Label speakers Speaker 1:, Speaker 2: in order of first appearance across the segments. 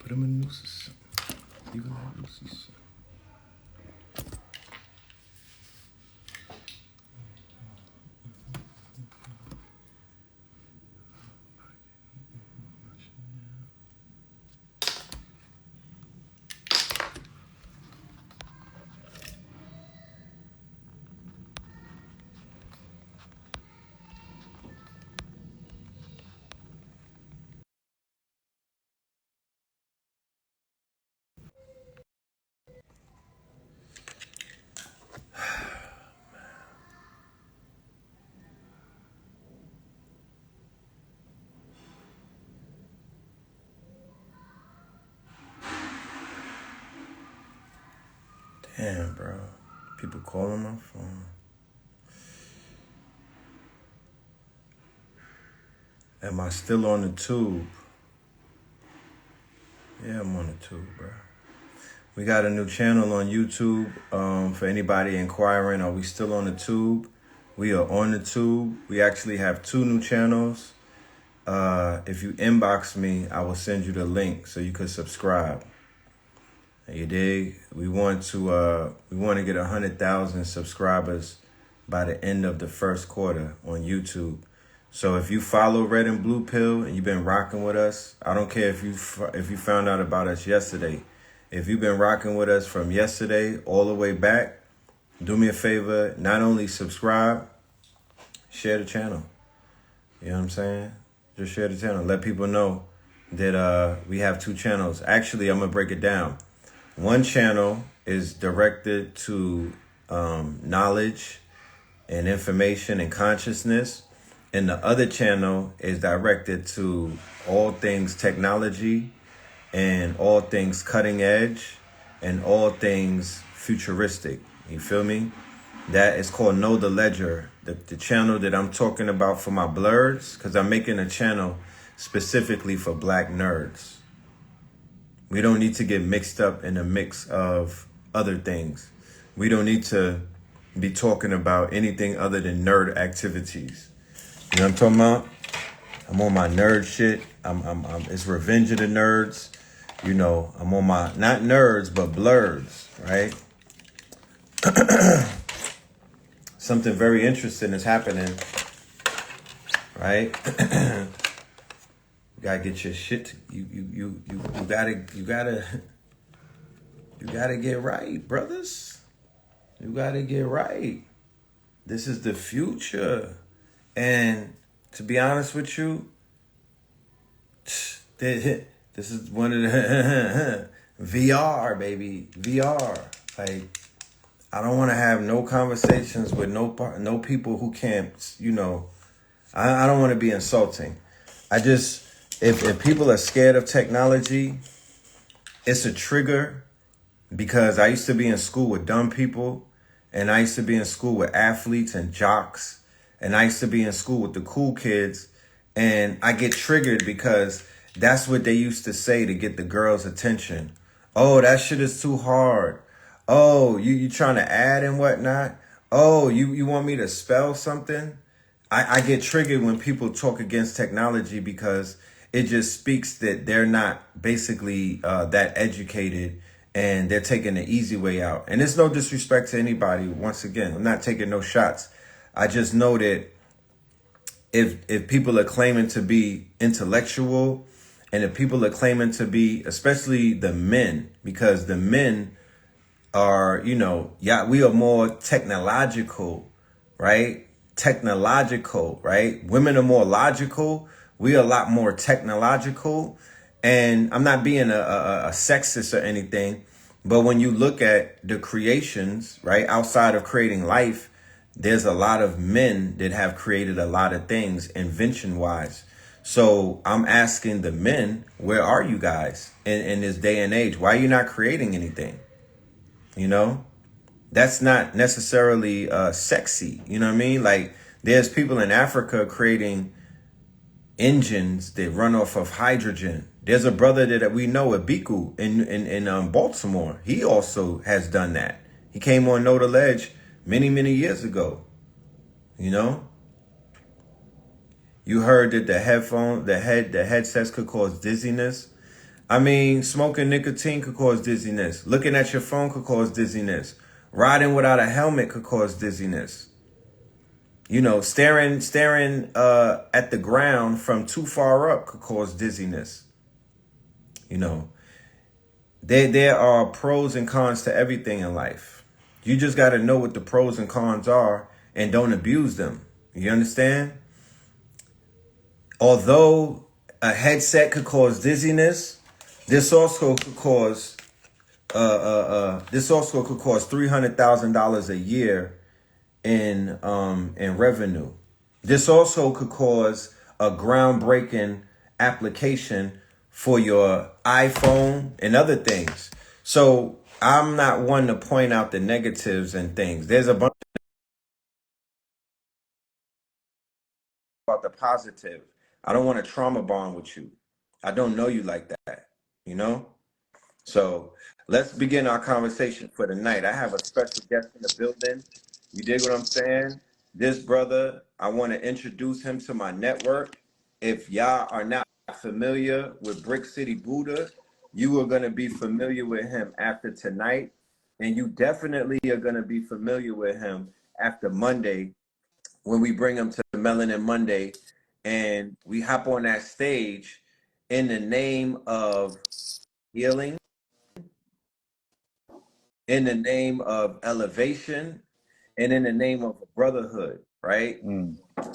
Speaker 1: Put them in nooses. Leave them in nooses. Damn, bro. People calling my phone. Am I still on the tube? Yeah, I'm on the tube, bro. We got a new channel on YouTube. For anybody inquiring, are we still on the tube? We are on the tube. We actually have 2 new channels. If you inbox me, I will send you the link so you could subscribe. You dig? We want to get 100,000 subscribers by the end of the first quarter on YouTube. So if you follow Red and Blue Pill and you've been rocking with us, I don't care if you found out about us yesterday. If you've been rocking with us from yesterday all the way back, do me a favor, not only subscribe, share the channel. You know what I'm saying? Just share the channel. Let people know that we have 2 channels. Actually, I'm going to break it down. One channel is directed to knowledge and information and consciousness. And the other channel is directed to all things technology and all things cutting edge and all things futuristic. You feel me? That is called Know the Ledger. The channel that I'm talking about for my blurs, because I'm making a channel specifically for black nerds. We don't need to get mixed up in a mix of other things. We don't need to be talking about anything other than nerd activities. You know what I'm talking about? I'm on my nerd shit. It's Revenge of the Nerds. You know, I'm on my, not nerds, but blurs, right? Something very interesting is happening, right? You gotta get your shit. You gotta get right, brothers. You gotta get right. This is the future, and to be honest with you, this is one of the VR, baby, VR. Like, I don't want to have no conversations with no people who can't. You know, I don't want to be insulting. I just. If people are scared of technology, it's a trigger, because I used to be in school with dumb people, and I used to be in school with athletes and jocks, and I used to be in school with the cool kids, and I get triggered because that's what they used to say to get the girls' attention. Oh, that shit is too hard. Oh, you trying to add and whatnot. Oh, you want me to spell something? I get triggered when people talk against technology, because it just speaks that they're not basically that educated, and they're taking the easy way out. And it's no disrespect to anybody. Once again, I'm not taking no shots. I just know that if people are claiming to be intellectual, and if people are claiming to be, especially the men, because the men are, you know, we are more technological, right? Technological, right? Women are more logical. We are a lot more technological. And I'm not being a sexist or anything, but when you look at the creations, right, outside of creating life, there's a lot of men that have created a lot of things invention-wise. So I'm asking the men, where are you guys in this day and age? Why are you not creating anything? You know? That's not necessarily sexy. You know what I mean? Like, there's people in Africa creating engines that run off of hydrogen. There's a brother that we know, Abiku, in Baltimore. He also has done that. He came on Know the Ledge many, many years ago. You know? You heard that the headsets could cause dizziness. I mean, smoking nicotine could cause dizziness. Looking at your phone could cause dizziness. Riding without a helmet could cause dizziness. You know, staring at the ground from too far up could cause dizziness. You know, there are pros and cons to everything in life. You just got to know what the pros and cons are and don't abuse them. You understand? Although a headset could cause dizziness, this also could cause $300,000 a year in revenue. This also could cause a groundbreaking application for your iPhone and other things. So I'm not one to point out the negatives and things. There's a bunch about the positive. I don't want to trauma bond with you. I don't know you like that, you know? So let's begin our conversation for the night. I have a special guest in the building. You dig what I'm saying? This brother, I want to introduce him to my network. If y'all are not familiar with Brick City Buddha, you are going to be familiar with him after tonight. And you definitely are going to be familiar with him after Monday when we bring him to Melanin Monday and we hop on that stage in the name of healing, in the name of elevation, and in the name of brotherhood, right?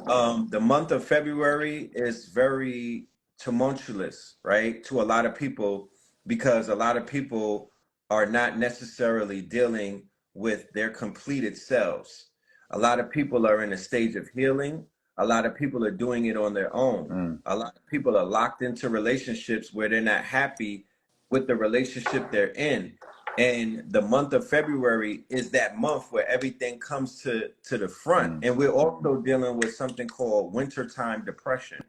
Speaker 1: The month of February is very tumultuous, right, to a lot of people because a lot of people are not necessarily dealing with their completed selves. A lot of people are in a stage of healing. A lot of people are doing it on their own. A lot of people are locked into relationships where they're not happy with the relationship they're in. And the month of February is that month where everything comes to the front. And we're also dealing with something called wintertime depression.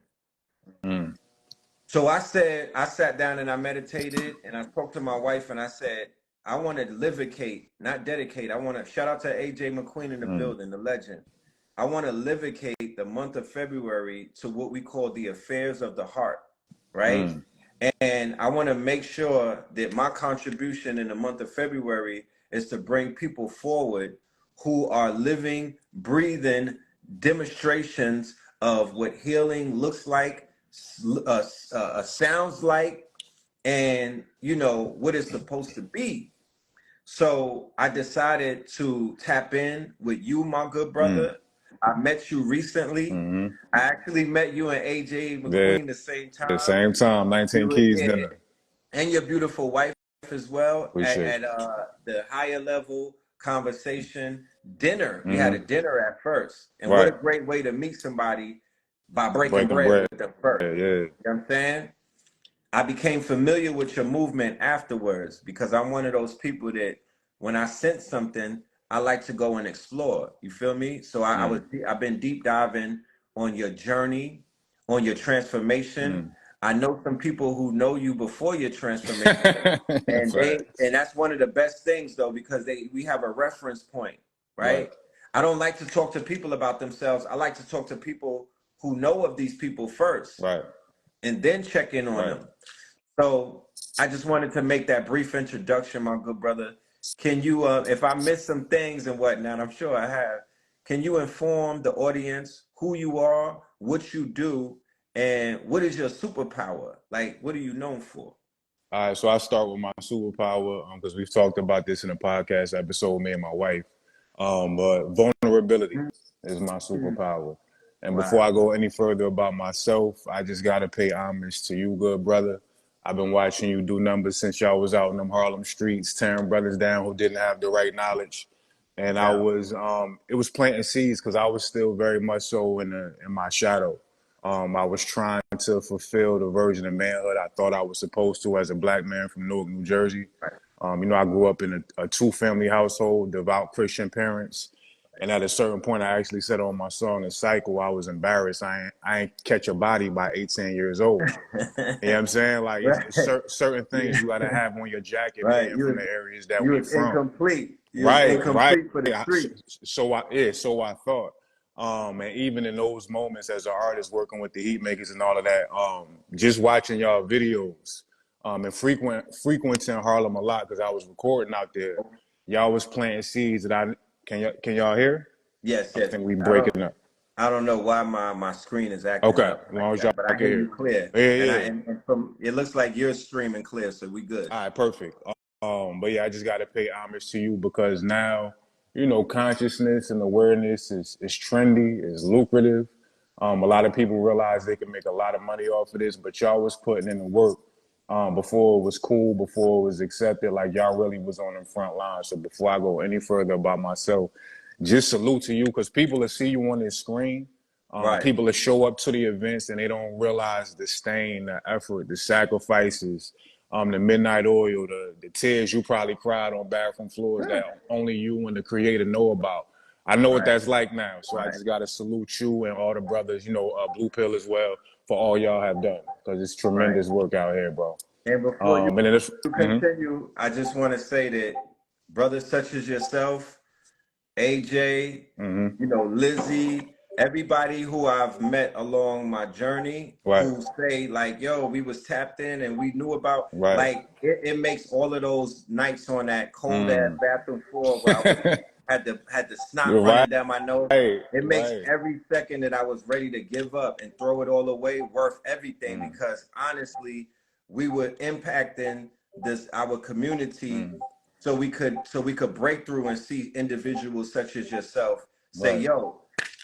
Speaker 1: So I sat down and I meditated and I spoke to my wife and I said, I want to livicate, not dedicate. I want to shout out to AJ McQueen in the building, the legend. I want to livicate the month of February to what we call the affairs of the heart, right? And I want to make sure that my contribution in the month of February is to bring people forward who are living, breathing demonstrations of what healing looks like, sounds like, and you know what it's supposed to be. So I decided to tap in with you, my good brother. I met you recently. I actually met you and AJ McQueen the same
Speaker 2: The
Speaker 1: time.
Speaker 2: same time,
Speaker 1: We
Speaker 2: 19
Speaker 1: were,
Speaker 2: Keys
Speaker 1: yeah,
Speaker 2: dinner.
Speaker 1: and your beautiful wife as well
Speaker 2: Appreciate
Speaker 1: at the higher level conversation dinner. We had a dinner at first, and what a
Speaker 2: Right.
Speaker 1: great way to meet somebody by breaking
Speaker 2: Breaking
Speaker 1: bread
Speaker 2: bread.
Speaker 1: with them first.
Speaker 2: Yeah.
Speaker 1: You know what I'm saying? I became familiar with your movement afterwards because I'm one of those people that when I sense something, I like to go and explore. You feel me? So I've been deep diving on your journey, on your transformation. I know some people who know you before your transformation, and
Speaker 2: Facts.
Speaker 1: that's one of the best things though because we have a reference point,
Speaker 2: Right.
Speaker 1: right? I don't like to talk to people about themselves. I like to talk to people who know of these people first
Speaker 2: Right.
Speaker 1: and then check in on
Speaker 2: Right.
Speaker 1: them. So I just wanted to make that brief introduction, my good brother. Can you, if I missed some things and whatnot, I'm sure I have, can you inform the audience who you are, what you do, and what is your superpower? Like, what are you known for?
Speaker 2: All right, so I start with my superpower because we've talked about this in a podcast episode, me and my wife. But vulnerability is my superpower. And before I
Speaker 1: Wow.
Speaker 2: go any further about myself, I just gotta pay homage to you, good brother. I've been watching you do numbers since y'all was out in them Harlem streets, tearing brothers down who didn't have the right knowledge. And I
Speaker 1: Yeah.
Speaker 2: was, it was planting seeds because I was still very much so in my shadow. I was trying to fulfill the version of manhood I thought I was supposed to as a black man from Newark, New Jersey.
Speaker 1: Right.
Speaker 2: I grew up in a two-family household, devout Christian parents. And at a certain point, I actually said on my song, The Cycle, I was embarrassed. I ain't catch a body by 18 years old. You know what I'm saying? Like, it's
Speaker 1: Right.
Speaker 2: certain things you got to
Speaker 1: Yeah.
Speaker 2: have on your jacket
Speaker 1: Right.
Speaker 2: being from the areas that
Speaker 1: You
Speaker 2: we
Speaker 1: was
Speaker 2: from.
Speaker 1: incomplete. You was
Speaker 2: Right, right.
Speaker 1: incomplete for the street.
Speaker 2: So I thought. And even in those moments as an artist working with the heat makers and all of that, just watching y'all videos, and frequenting Harlem a lot because I was recording out there. Y'all was planting seeds that can y'all hear?
Speaker 1: Yes,
Speaker 2: I
Speaker 1: yes.
Speaker 2: think we breaking up.
Speaker 1: I don't know why my screen is acting
Speaker 2: Okay,
Speaker 1: up
Speaker 2: as
Speaker 1: like
Speaker 2: long as y'all
Speaker 1: that, but I
Speaker 2: can
Speaker 1: hear you
Speaker 2: hear.
Speaker 1: clear.
Speaker 2: Yeah,
Speaker 1: And
Speaker 2: yeah.
Speaker 1: and from it looks like you're streaming clear, so we good.
Speaker 2: All right, perfect. But yeah, I just got to pay homage to you because now, consciousness and awareness is trendy, is lucrative. A lot of people realize they can make a lot of money off of this, but y'all was putting in the work before it was cool, before it was accepted. Like y'all really was on the front line. So before I go any further about myself, just salute to you because people will see you on this screen.
Speaker 1: Right.
Speaker 2: People that show up to the events and they don't realize the stain, the effort, the sacrifices, the midnight oil, the tears you probably cried on bathroom floors that only you and the creator know about. I know what
Speaker 1: Right.
Speaker 2: that's like now. So I
Speaker 1: Right.
Speaker 2: just got to salute you and all the brothers, Blue Pill as well, for all y'all have done because it's
Speaker 1: Right.
Speaker 2: tremendous work out here, bro.
Speaker 1: And before you
Speaker 2: And then it's,
Speaker 1: continue, I just want to say that brothers such as yourself, AJ, Lizzie, everybody who I've met along my journey
Speaker 2: right,
Speaker 1: who say like, yo, we was tapped in and we knew about,
Speaker 2: right.
Speaker 1: like, it makes all of those nights on that cold ass
Speaker 2: Mm.
Speaker 1: bathroom floor where I was had the snot
Speaker 2: Right,
Speaker 1: running down my nose. It makes
Speaker 2: right.
Speaker 1: every second that I was ready to give up and throw it all away worth everything,
Speaker 2: Mm,
Speaker 1: because honestly, we were impacting our community,
Speaker 2: mm,
Speaker 1: so we could break through and see individuals such as yourself say,
Speaker 2: right,
Speaker 1: yo,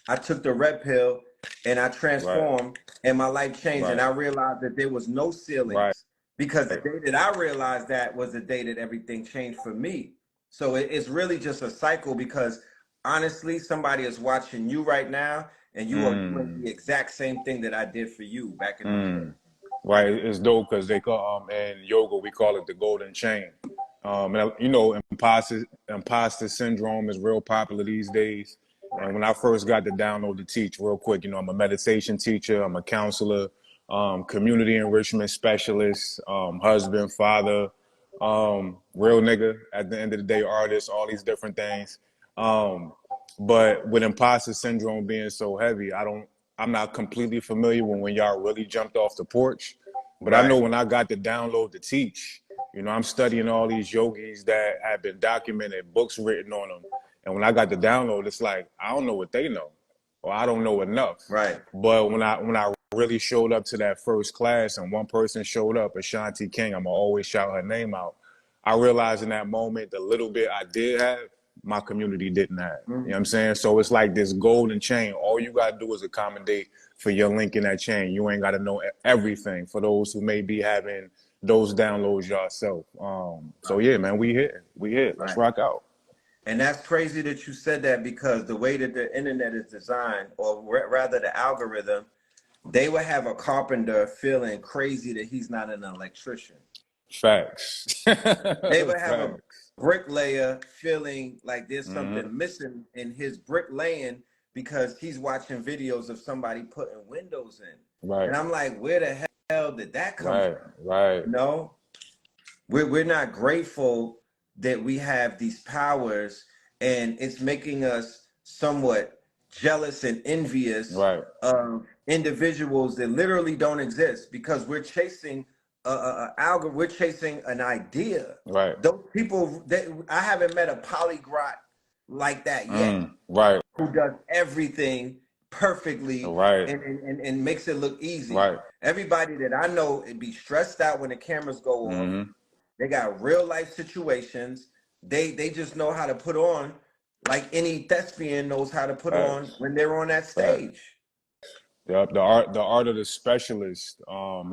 Speaker 1: I took the red pill and I
Speaker 2: right,
Speaker 1: transformed and my life changed, and
Speaker 2: right,
Speaker 1: I realized that there was no
Speaker 2: right,
Speaker 1: ceilings, because the day that I realized that was the day that everything changed for me. So it's really just a cycle, because honestly, somebody is watching you right now and you are doing
Speaker 2: mm,
Speaker 1: the exact same thing that I did for you back in the day.
Speaker 2: mm. Right. It's dope because they call in yoga we call it the golden chain. And imposter syndrome is real popular these days. And when I first got to download to teach, real quick, I'm a meditation teacher, I'm a counselor, community enrichment specialist, husband, father, real nigga. At the end of the day, artist, all these different things. Um, but with imposter syndrome being so heavy, I'm not completely familiar with when y'all really jumped off the porch, but I know
Speaker 1: Right.
Speaker 2: when I got to download to teach, I'm studying all these yogis that have been documented, books written on them. And when I got to download, it's like, I don't know what they know, or I don't know enough.
Speaker 1: Right.
Speaker 2: But when I really showed up to that first class and one person showed up, Ashanti King, I'm gonna always shout her name out. I realized in that moment, the little bit I did have, my community didn't have. You know what I'm saying? So it's like this golden chain. All you gotta do is accommodate for your link in that chain. You ain't gotta know everything for those who may be having those downloads yourself. So
Speaker 1: Right.
Speaker 2: yeah, man, we here. We here. Let's
Speaker 1: Right.
Speaker 2: rock out.
Speaker 1: And that's crazy that you said that, because the way that the internet is designed, or rather the algorithm, they would have a carpenter feeling crazy that he's not an electrician.
Speaker 2: Facts.
Speaker 1: They would have a
Speaker 2: Facts.
Speaker 1: bricklayer feling like there's
Speaker 2: Mm-hmm.
Speaker 1: something missing in his bricklaying, because he's watching videos of somebody putting windows in.
Speaker 2: Right.
Speaker 1: And I'm like, where the hell did that come
Speaker 2: Right.
Speaker 1: from?
Speaker 2: Right.
Speaker 1: No, we're not grateful that we have these powers, and it's making us somewhat jealous and envious
Speaker 2: Right.
Speaker 1: of individuals that literally don't exist, because we're chasing we're chasing an idea.
Speaker 2: Right.
Speaker 1: Those people that I haven't met a polyglot like that yet,
Speaker 2: Right.
Speaker 1: who does everything perfectly
Speaker 2: Right.
Speaker 1: and makes it look easy.
Speaker 2: Right.
Speaker 1: Everybody that I know, it be stressed out when the cameras go off.
Speaker 2: Mm-hmm.
Speaker 1: They got real life situations. They just know how to put on, like any thespian knows how to put on
Speaker 2: Facts.
Speaker 1: when they're on that
Speaker 2: Facts.
Speaker 1: stage.
Speaker 2: The art of the specialist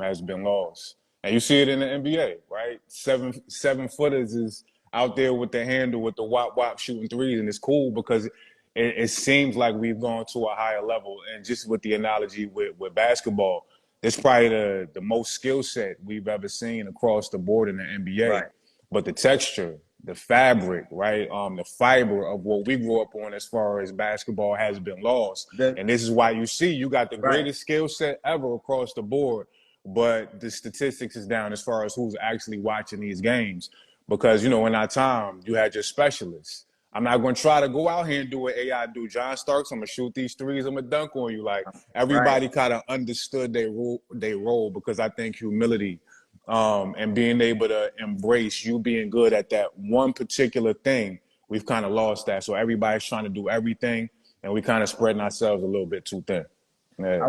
Speaker 2: has been lost, and you see it in the NBA, right? Seven footers is out there with the handle with the wop wop shooting threes, and it's cool because it seems like we've gone to a higher level. And just with the analogy with basketball, it's probably the most skill set we've ever seen across the board in the NBA.
Speaker 1: Right.
Speaker 2: But the texture, the fabric, right, the fiber of what we grew up on as far as basketball has been lost.
Speaker 1: The
Speaker 2: And this is why you see you got the
Speaker 1: right.
Speaker 2: greatest skill set ever across the board, but the statistics is down as far as who's actually watching these games. Because in our time, you had your specialists. I'm not going to try to go out here and do what AI do. John Starks, I'm going to shoot these threes. I'm going to dunk on you. Like
Speaker 1: Right.
Speaker 2: everybody kind of understood their role because I think humility and being able to embrace you being good at that one particular thing, we've kind of lost that. So everybody's trying to do everything, and we kind of spreading ourselves a little bit too thin. Yeah.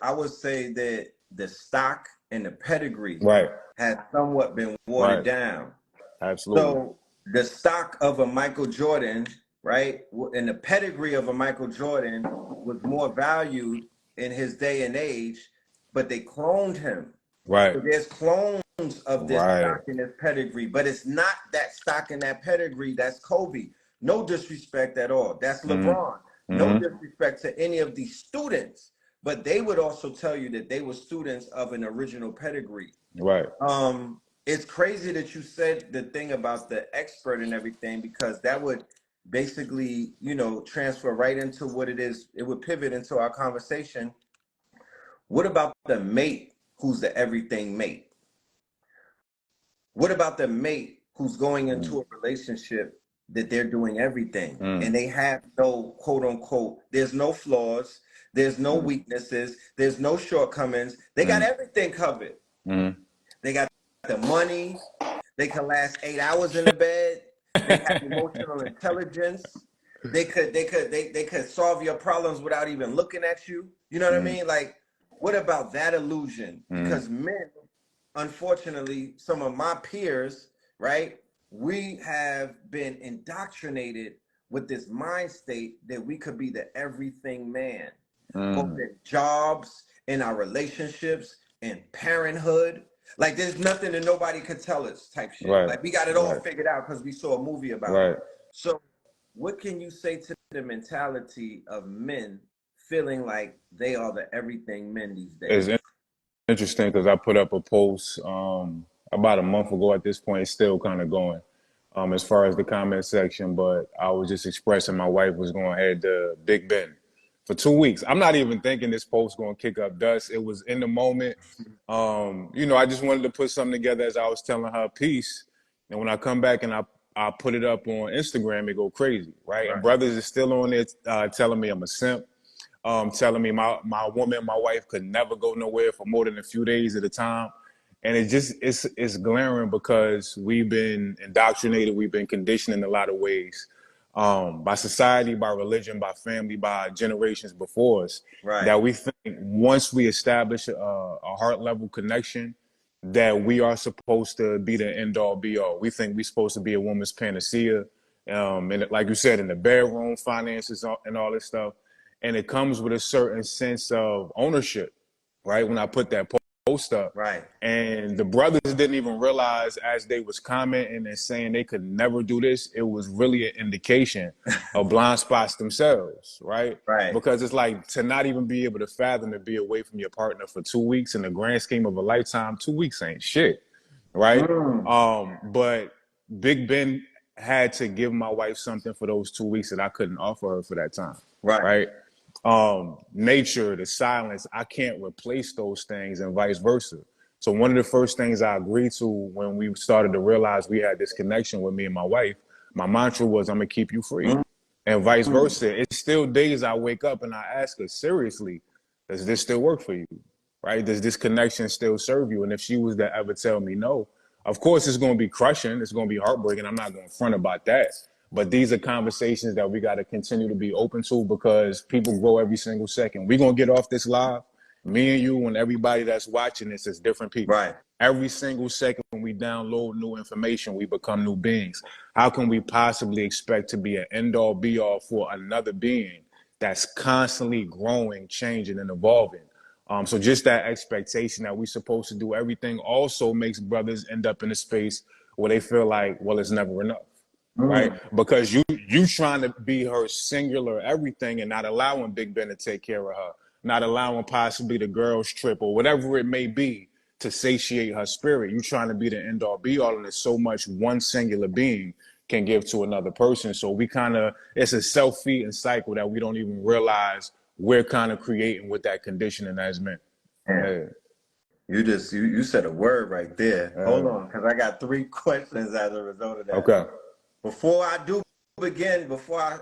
Speaker 1: I would say that the stock and the pedigree
Speaker 2: Right.
Speaker 1: has somewhat been watered down.
Speaker 2: Absolutely.
Speaker 1: So the stock of a Michael Jordan, right, and the pedigree of a Michael Jordan was more valued in his day and age, but they cloned him.
Speaker 2: Right.
Speaker 1: So there's clones of this
Speaker 2: Right.
Speaker 1: stock and this pedigree, but it's not that stock and that pedigree that's Kobe. No disrespect at all. That's LeBron. No disrespect to any of these students, but they would also tell you that they were students of an original pedigree.
Speaker 2: Right.
Speaker 1: It's crazy that you said the thing about the expert and everything, because that would basically, you know, transfer right into what it is. It would pivot into our conversation. What about the mate who's the everything mate? What about the mate who's going into a relationship that they're doing everything and they have no quote unquote, there's no flaws, there's no weaknesses, there's no shortcomings. They got everything covered. They got the money, they can last 8 hours in the bed, they have emotional intelligence, they could solve your problems without even looking at you. You know what I mean? Like, what about that illusion? Because men, unfortunately, some of my peers, right, we have been indoctrinated with this mind state that we could be the everything man, both in jobs, in our relationships, in parenthood. Like, there's nothing that nobody could tell us type shit.
Speaker 2: Right.
Speaker 1: Like, we got it all figured out because we saw a movie about it. So what can you say to the mentality of men feeling like they are the everything men these days?
Speaker 2: It's interesting because I put up a post about a month ago. At this point, it's still kind of going as far as the comment section, but I was just expressing my wife was going to head to Big Ben for 2 weeks. I'm not even thinking this post going to kick up dust. It was in the moment. You know, I just wanted to put something together as I was telling her a piece. And when I come back and I put it up on Instagram, it go crazy, right? And brothers is still on it telling me I'm a simp. Telling me my woman, my wife could never go nowhere for more than a few days at a time. And it's glaring because we've been indoctrinated, we've been conditioned in a lot of ways by society, by religion, by family, by generations before us, that we think once we establish a heart level connection, that we are supposed to be the end all be all. We think we're supposed to be a woman's panacea. And like you said, in the bedroom, finances and all this stuff. And it comes with a certain sense of ownership, right? When I put that post up, and the brothers didn't even realize as they was commenting and saying they could never do this, it was really an indication of blind spots themselves, right? Because it's like to not even be able to fathom to be away from your partner for 2 weeks in the grand scheme of a lifetime, 2 weeks ain't shit, right? But Big Ben had to give my wife something for those 2 weeks that I couldn't offer her for that time, right? Nature, the silence, I can't replace those things and vice versa. So one of the first things I agreed to when we started to realize we had this connection with me and my wife, my mantra was, I'm gonna keep you free. And vice versa. It's still days I wake up and I ask her, seriously, does this still work for you? Right? Does this connection still serve you? And if she was to ever tell me no, of course it's gonna be crushing, it's gonna be heartbreaking. I'm not gonna front about that. But these are conversations that we got to continue to be open to because people grow every single second. We're going to get off this live. Me and you and everybody that's watching this is different people. Every single second when we download new information, we become new beings. How can we possibly expect to be an end-all, be-all for another being that's constantly growing, changing, and evolving? So just that expectation that we're supposed to do everything also makes brothers end up in a space where they feel like, well, it's never enough. Right, because you trying to be her singular everything and not allowing Big Ben to take care of her, not allowing possibly the girls trip or whatever it may be to satiate her spirit. You trying to be the end all be all, and there's so much one singular being can give to another person. So we it's a self-feeding cycle that we don't even realize we're kind of creating with that conditioning as men.
Speaker 1: You said a word right there. Hold on, because I got 3 questions as a result of that.
Speaker 2: Okay.
Speaker 1: Before I begin, before I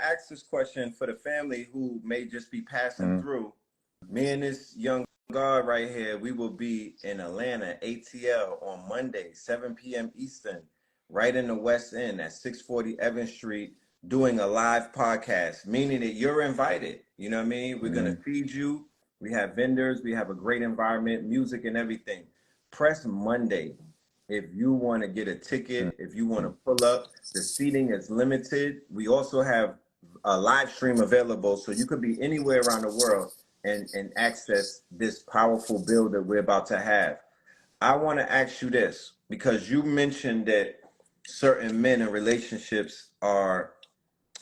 Speaker 1: ask this question for the family who may just be passing through, me and this young guard right here. We will be in Atlanta, ATL, on Monday, 7 p.m. Eastern, right in the West End at 640 Evans Street, doing a live podcast, meaning that you're invited. You know what I mean? We're going to feed you. We have vendors. We have a great environment, music and everything. Press Monday if you want to get a ticket, if you want to pull up. The seating is limited. We also have a live stream available, so you could be anywhere around the world and access this powerful build that we're about to have. I want to ask you this because you mentioned that certain men in relationships are,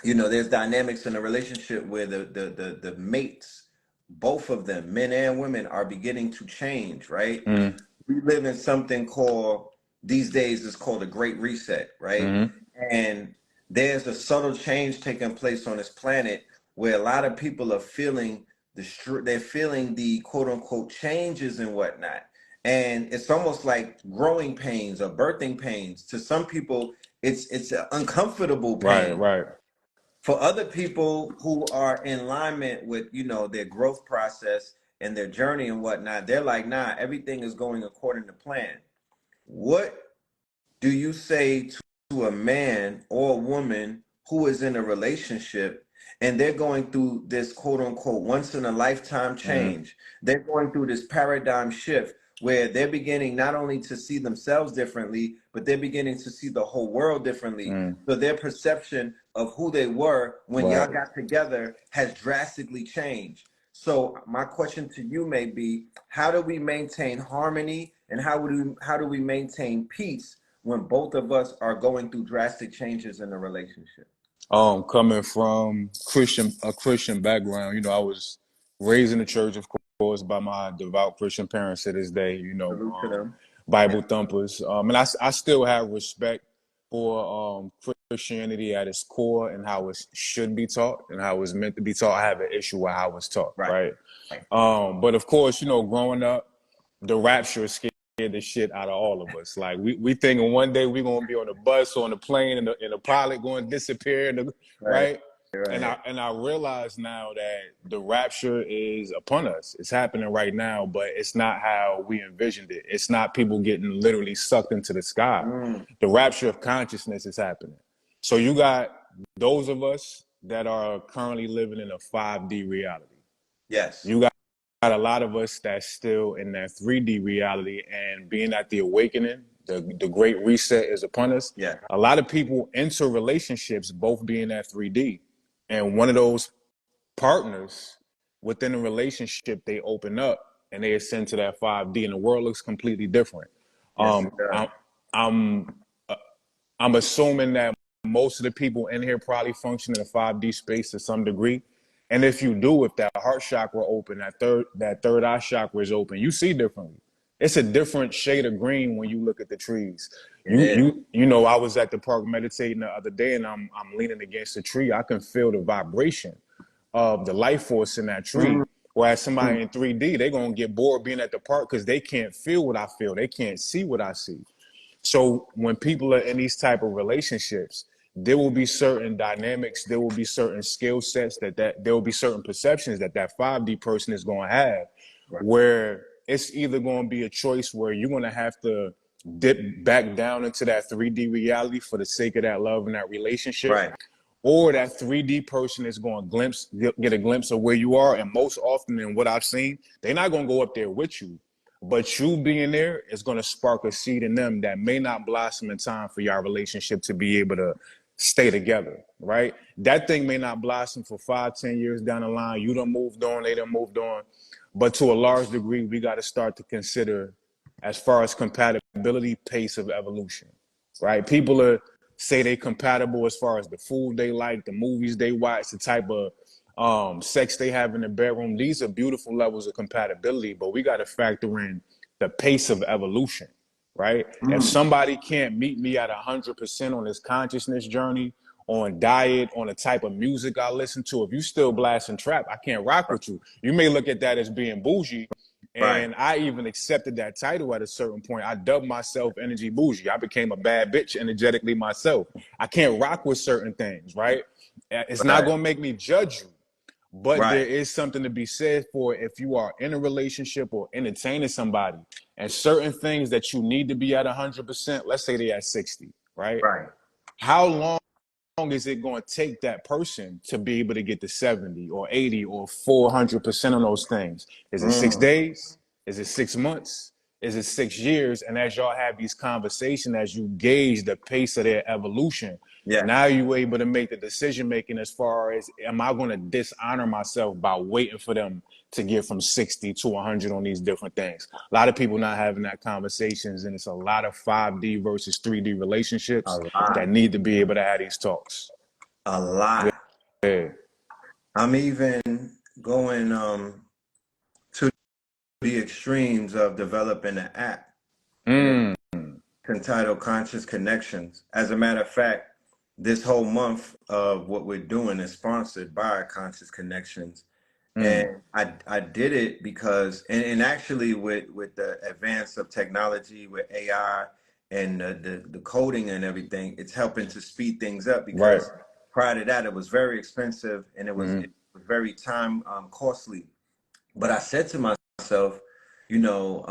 Speaker 1: there's dynamics in a relationship where the mates, both of them, men and women, are beginning to change, right? We live in something called, these days it's called a great reset, right? And there's a subtle change taking place on this planet where a lot of people are feeling they're feeling the quote unquote changes and whatnot. And it's almost like growing pains or birthing pains. To some people, it's an uncomfortable pain.
Speaker 2: Right.
Speaker 1: For other people who are in alignment with, their growth process and their journey and whatnot, they're like, nah, everything is going according to plan. What do you say to a man or a woman who is in a relationship and they're going through this quote unquote once in a lifetime change? They're going through this paradigm shift where they're beginning not only to see themselves differently, but they're beginning to see the whole world differently. So their perception of who they were when y'all got together has drastically changed. So my question to you may be, how do we maintain harmony and how do we maintain peace when both of us are going through drastic changes in the relationship?
Speaker 2: Coming from a Christian background, I was raised in the church, of course, by my devout Christian parents to this day,
Speaker 1: Salute to them.
Speaker 2: Bible thumpers. And I still have respect for Christianity at its core and how it should be taught and how it's meant to be taught. I have an issue with how it's taught, right? But of course, growing up, the rapture scared the shit out of all of us. Like we thinking one day we're gonna be on the bus or on the plane and the pilot going to disappear, right? And I realize now that the rapture is upon us. It's happening right now, but it's not how we envisioned it. It's not people getting literally sucked into the sky. The rapture of consciousness is happening. So you got those of us that are currently living in a 5D reality.
Speaker 1: Yes.
Speaker 2: You got a lot of us that's still in that 3D reality, and being at the awakening, the great reset is upon us.
Speaker 1: Yeah.
Speaker 2: A lot of people enter relationships both being at 3D, and one of those partners within a relationship, they open up and they ascend to that 5D, and the world looks completely different.
Speaker 1: Yes,
Speaker 2: I'm assuming that most of the people in here probably function in a 5D space to some degree. And if you do, if that heart chakra open, that third eye chakra is open, you see differently. It's a different shade of green when you look at the trees. I was at the park meditating the other day, and I'm leaning against the tree. I can feel the vibration of the life force in that tree. Whereas somebody in 3D, they're gonna get bored being at the park because they can't feel what I feel. They can't see what I see. So when people are in these type of relationships, there will be certain dynamics, there will be certain skill sets that there will be certain perceptions that 5D person is going to have, where it's either going to be a choice where you're going to have to dip back down into that 3D reality for the sake of that love and that relationship, or that 3D person is going to get a glimpse of where you are. And most often in what I've seen, they're not going to go up there with you. But you being there is going to spark a seed in them that may not blossom in time for your relationship to be able to stay together, right? That thing may not blossom for 5-10 years down the line. You done moved on, they done moved on. But to a large degree, we got to start to consider, as far as compatibility, pace of evolution, right? People say they compatible as far as the food they like, the movies they watch, the type of sex they have in the bedroom. These are beautiful levels of compatibility, but we got to factor in the pace of evolution, right? If somebody can't meet me at 100% on this consciousness journey, on diet, on the type of music I listen to, if you still blasting trap, I can't rock with you. You may look at that as being bougie, and I even accepted that title at a certain point. I dubbed myself energy bougie. I became a bad bitch energetically myself. I can't rock with certain things, right? It's not going to make me judge you. But there
Speaker 1: Right.
Speaker 2: is something to be said for if you are in a relationship or entertaining somebody and certain things that you need to be at 100%, let's say they at 60, right?
Speaker 1: Right.
Speaker 2: How long is it going to take that person to be able to get to 70 or 80 or 400% on those things? Is it 6 days? Is it 6 months? Is it 6 years? And as y'all have these conversations, as you gauge the pace of their evolution,
Speaker 1: Yeah.
Speaker 2: now you're able to make the decision making as far as, am I going to dishonor myself by waiting for them to get from 60 to 100 on these different things? A lot of people not having that conversations, and it's a lot of 5D versus 3D
Speaker 1: A
Speaker 2: relationships that
Speaker 1: lot.
Speaker 2: need to be able to have these talks.
Speaker 1: A lot.
Speaker 2: Yeah.
Speaker 1: I'm even going to the extremes of developing an app and it's
Speaker 2: Mm,
Speaker 1: entitled Conscious Connections. As a matter of fact, this whole month of what we're doing is sponsored by Conscious Connections.
Speaker 2: mm,
Speaker 1: And I did it because and actually with the advance of technology with AI and the coding and everything, it's helping to speed things up
Speaker 2: right.
Speaker 1: because prior to that it was very expensive and it
Speaker 2: Mm,
Speaker 1: was very time costly. But I said to myself, you know,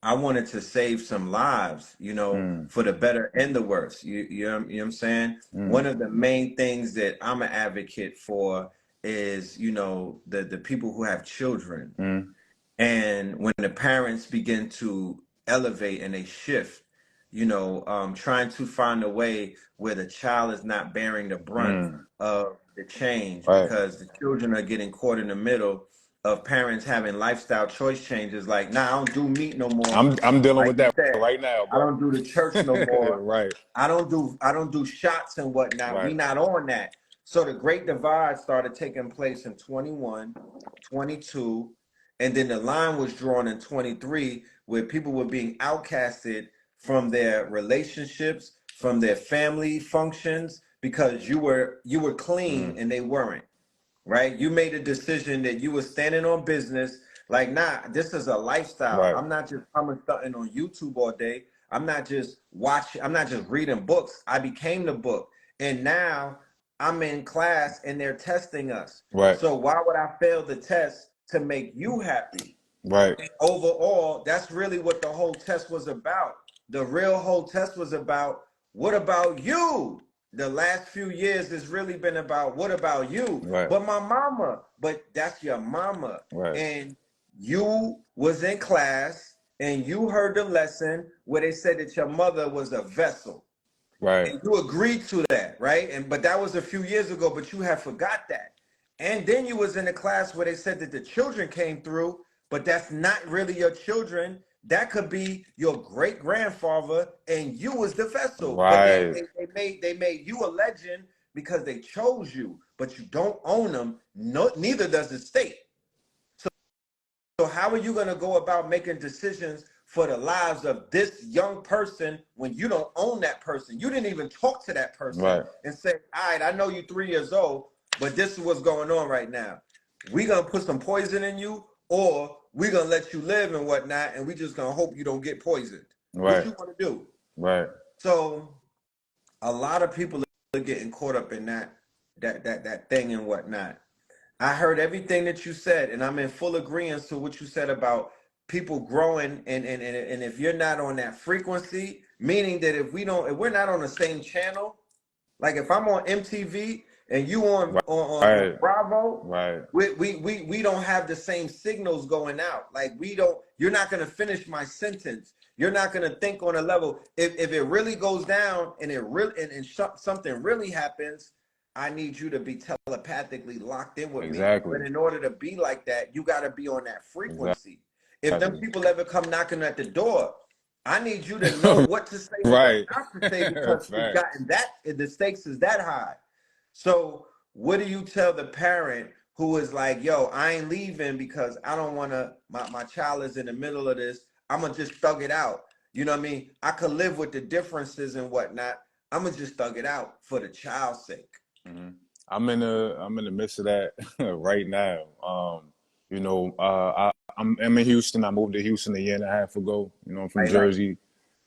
Speaker 1: I wanted to save some lives, you know,
Speaker 2: mm,
Speaker 1: for the better and the worse. You know what I'm saying? One
Speaker 2: mm,
Speaker 1: of the main things that I'm an advocate for is, you know, the people who have children.
Speaker 2: mm,
Speaker 1: And when the parents begin to elevate and they shift, you know, trying to find a way where the child is not bearing the brunt
Speaker 2: mm.
Speaker 1: of the change
Speaker 2: Right.
Speaker 1: because the children are getting caught in the middle of parents having lifestyle choice changes like, nah, I don't do meat no more.
Speaker 2: I'm dealing
Speaker 1: Like
Speaker 2: with
Speaker 1: you
Speaker 2: that
Speaker 1: said,
Speaker 2: right now,
Speaker 1: I
Speaker 2: bro.
Speaker 1: don't do the church no more.
Speaker 2: Right.
Speaker 1: I don't do shots and whatnot. We
Speaker 2: Right.
Speaker 1: not on that. So the great divide started taking place in 21, 22, and then the line was drawn in 23 where people were being outcasted from their relationships, from their family functions because you were clean
Speaker 2: Mm,
Speaker 1: and they weren't, right? You made a decision that you were standing on business. Like, nah, this is a lifestyle.
Speaker 2: right.
Speaker 1: I'm not just coming something on YouTube all day. I'm not just watching, I'm not just reading books. I became the book. And now I'm in class and they're testing us.
Speaker 2: Right.
Speaker 1: So why would I fail the test to make you happy?
Speaker 2: Right.
Speaker 1: Overall, that's really what the whole test was about. The real whole test was about what about you? The last few years has really been about what about you?
Speaker 2: Right.
Speaker 1: But my mama, but that's your mama.
Speaker 2: Right.
Speaker 1: And you was in class and you heard the lesson where they said that your mother was a vessel.
Speaker 2: Right.
Speaker 1: And you agreed to that, right? And but that was a few years ago, but you have forgot that. And then you was in a class where they said that the children came through, but that's not really your children. That could be your great grandfather, and you was the vessel. But they,
Speaker 2: Right.
Speaker 1: they they made you a legend because they chose you, but you don't own them. No, neither does the state. So how are you going to go about making decisions for the lives of this young person when you don't own that person? You didn't even talk to that person
Speaker 2: Right.
Speaker 1: and say, all right, I know you 3 years old, but this is what's going on right now. We going to put some poison in you or we going to let you live and whatnot, and we just going to hope you don't get poisoned. What
Speaker 2: Right.
Speaker 1: you want to do?
Speaker 2: Right.
Speaker 1: So a lot of people are getting caught up in that thing and whatnot. I heard everything that you said, and I'm in full agreement to what you said about people growing and if you're not on that frequency, meaning that if we're not on the same channel, like if I'm on MTV and you on
Speaker 2: Right.
Speaker 1: Bravo,
Speaker 2: Right.
Speaker 1: we don't have the same signals going out. Like you're not gonna finish my sentence. You're not gonna think on a level. If it really goes down and it really something really happens, I need you to be telepathically locked in with me. But
Speaker 2: Exactly.
Speaker 1: in order to be like that, you gotta be on that frequency. If them
Speaker 2: Exactly.
Speaker 1: people ever come knocking at the door, I need you to know what to say and what
Speaker 2: Right.
Speaker 1: not to say because it's
Speaker 2: Facts.
Speaker 1: gotten that the stakes is that high. So what do you tell the parent who is like, yo, I ain't leaving because I don't wanna my child is in the middle of this. I'm gonna just thug it out. You know what I mean? I could live with the differences and whatnot. I'm gonna just thug it out for the child's sake.
Speaker 2: Hmm. I'm in the midst of that right now. I'm in Houston. I moved to Houston a year and a half ago. I'm from
Speaker 1: Right.
Speaker 2: Jersey.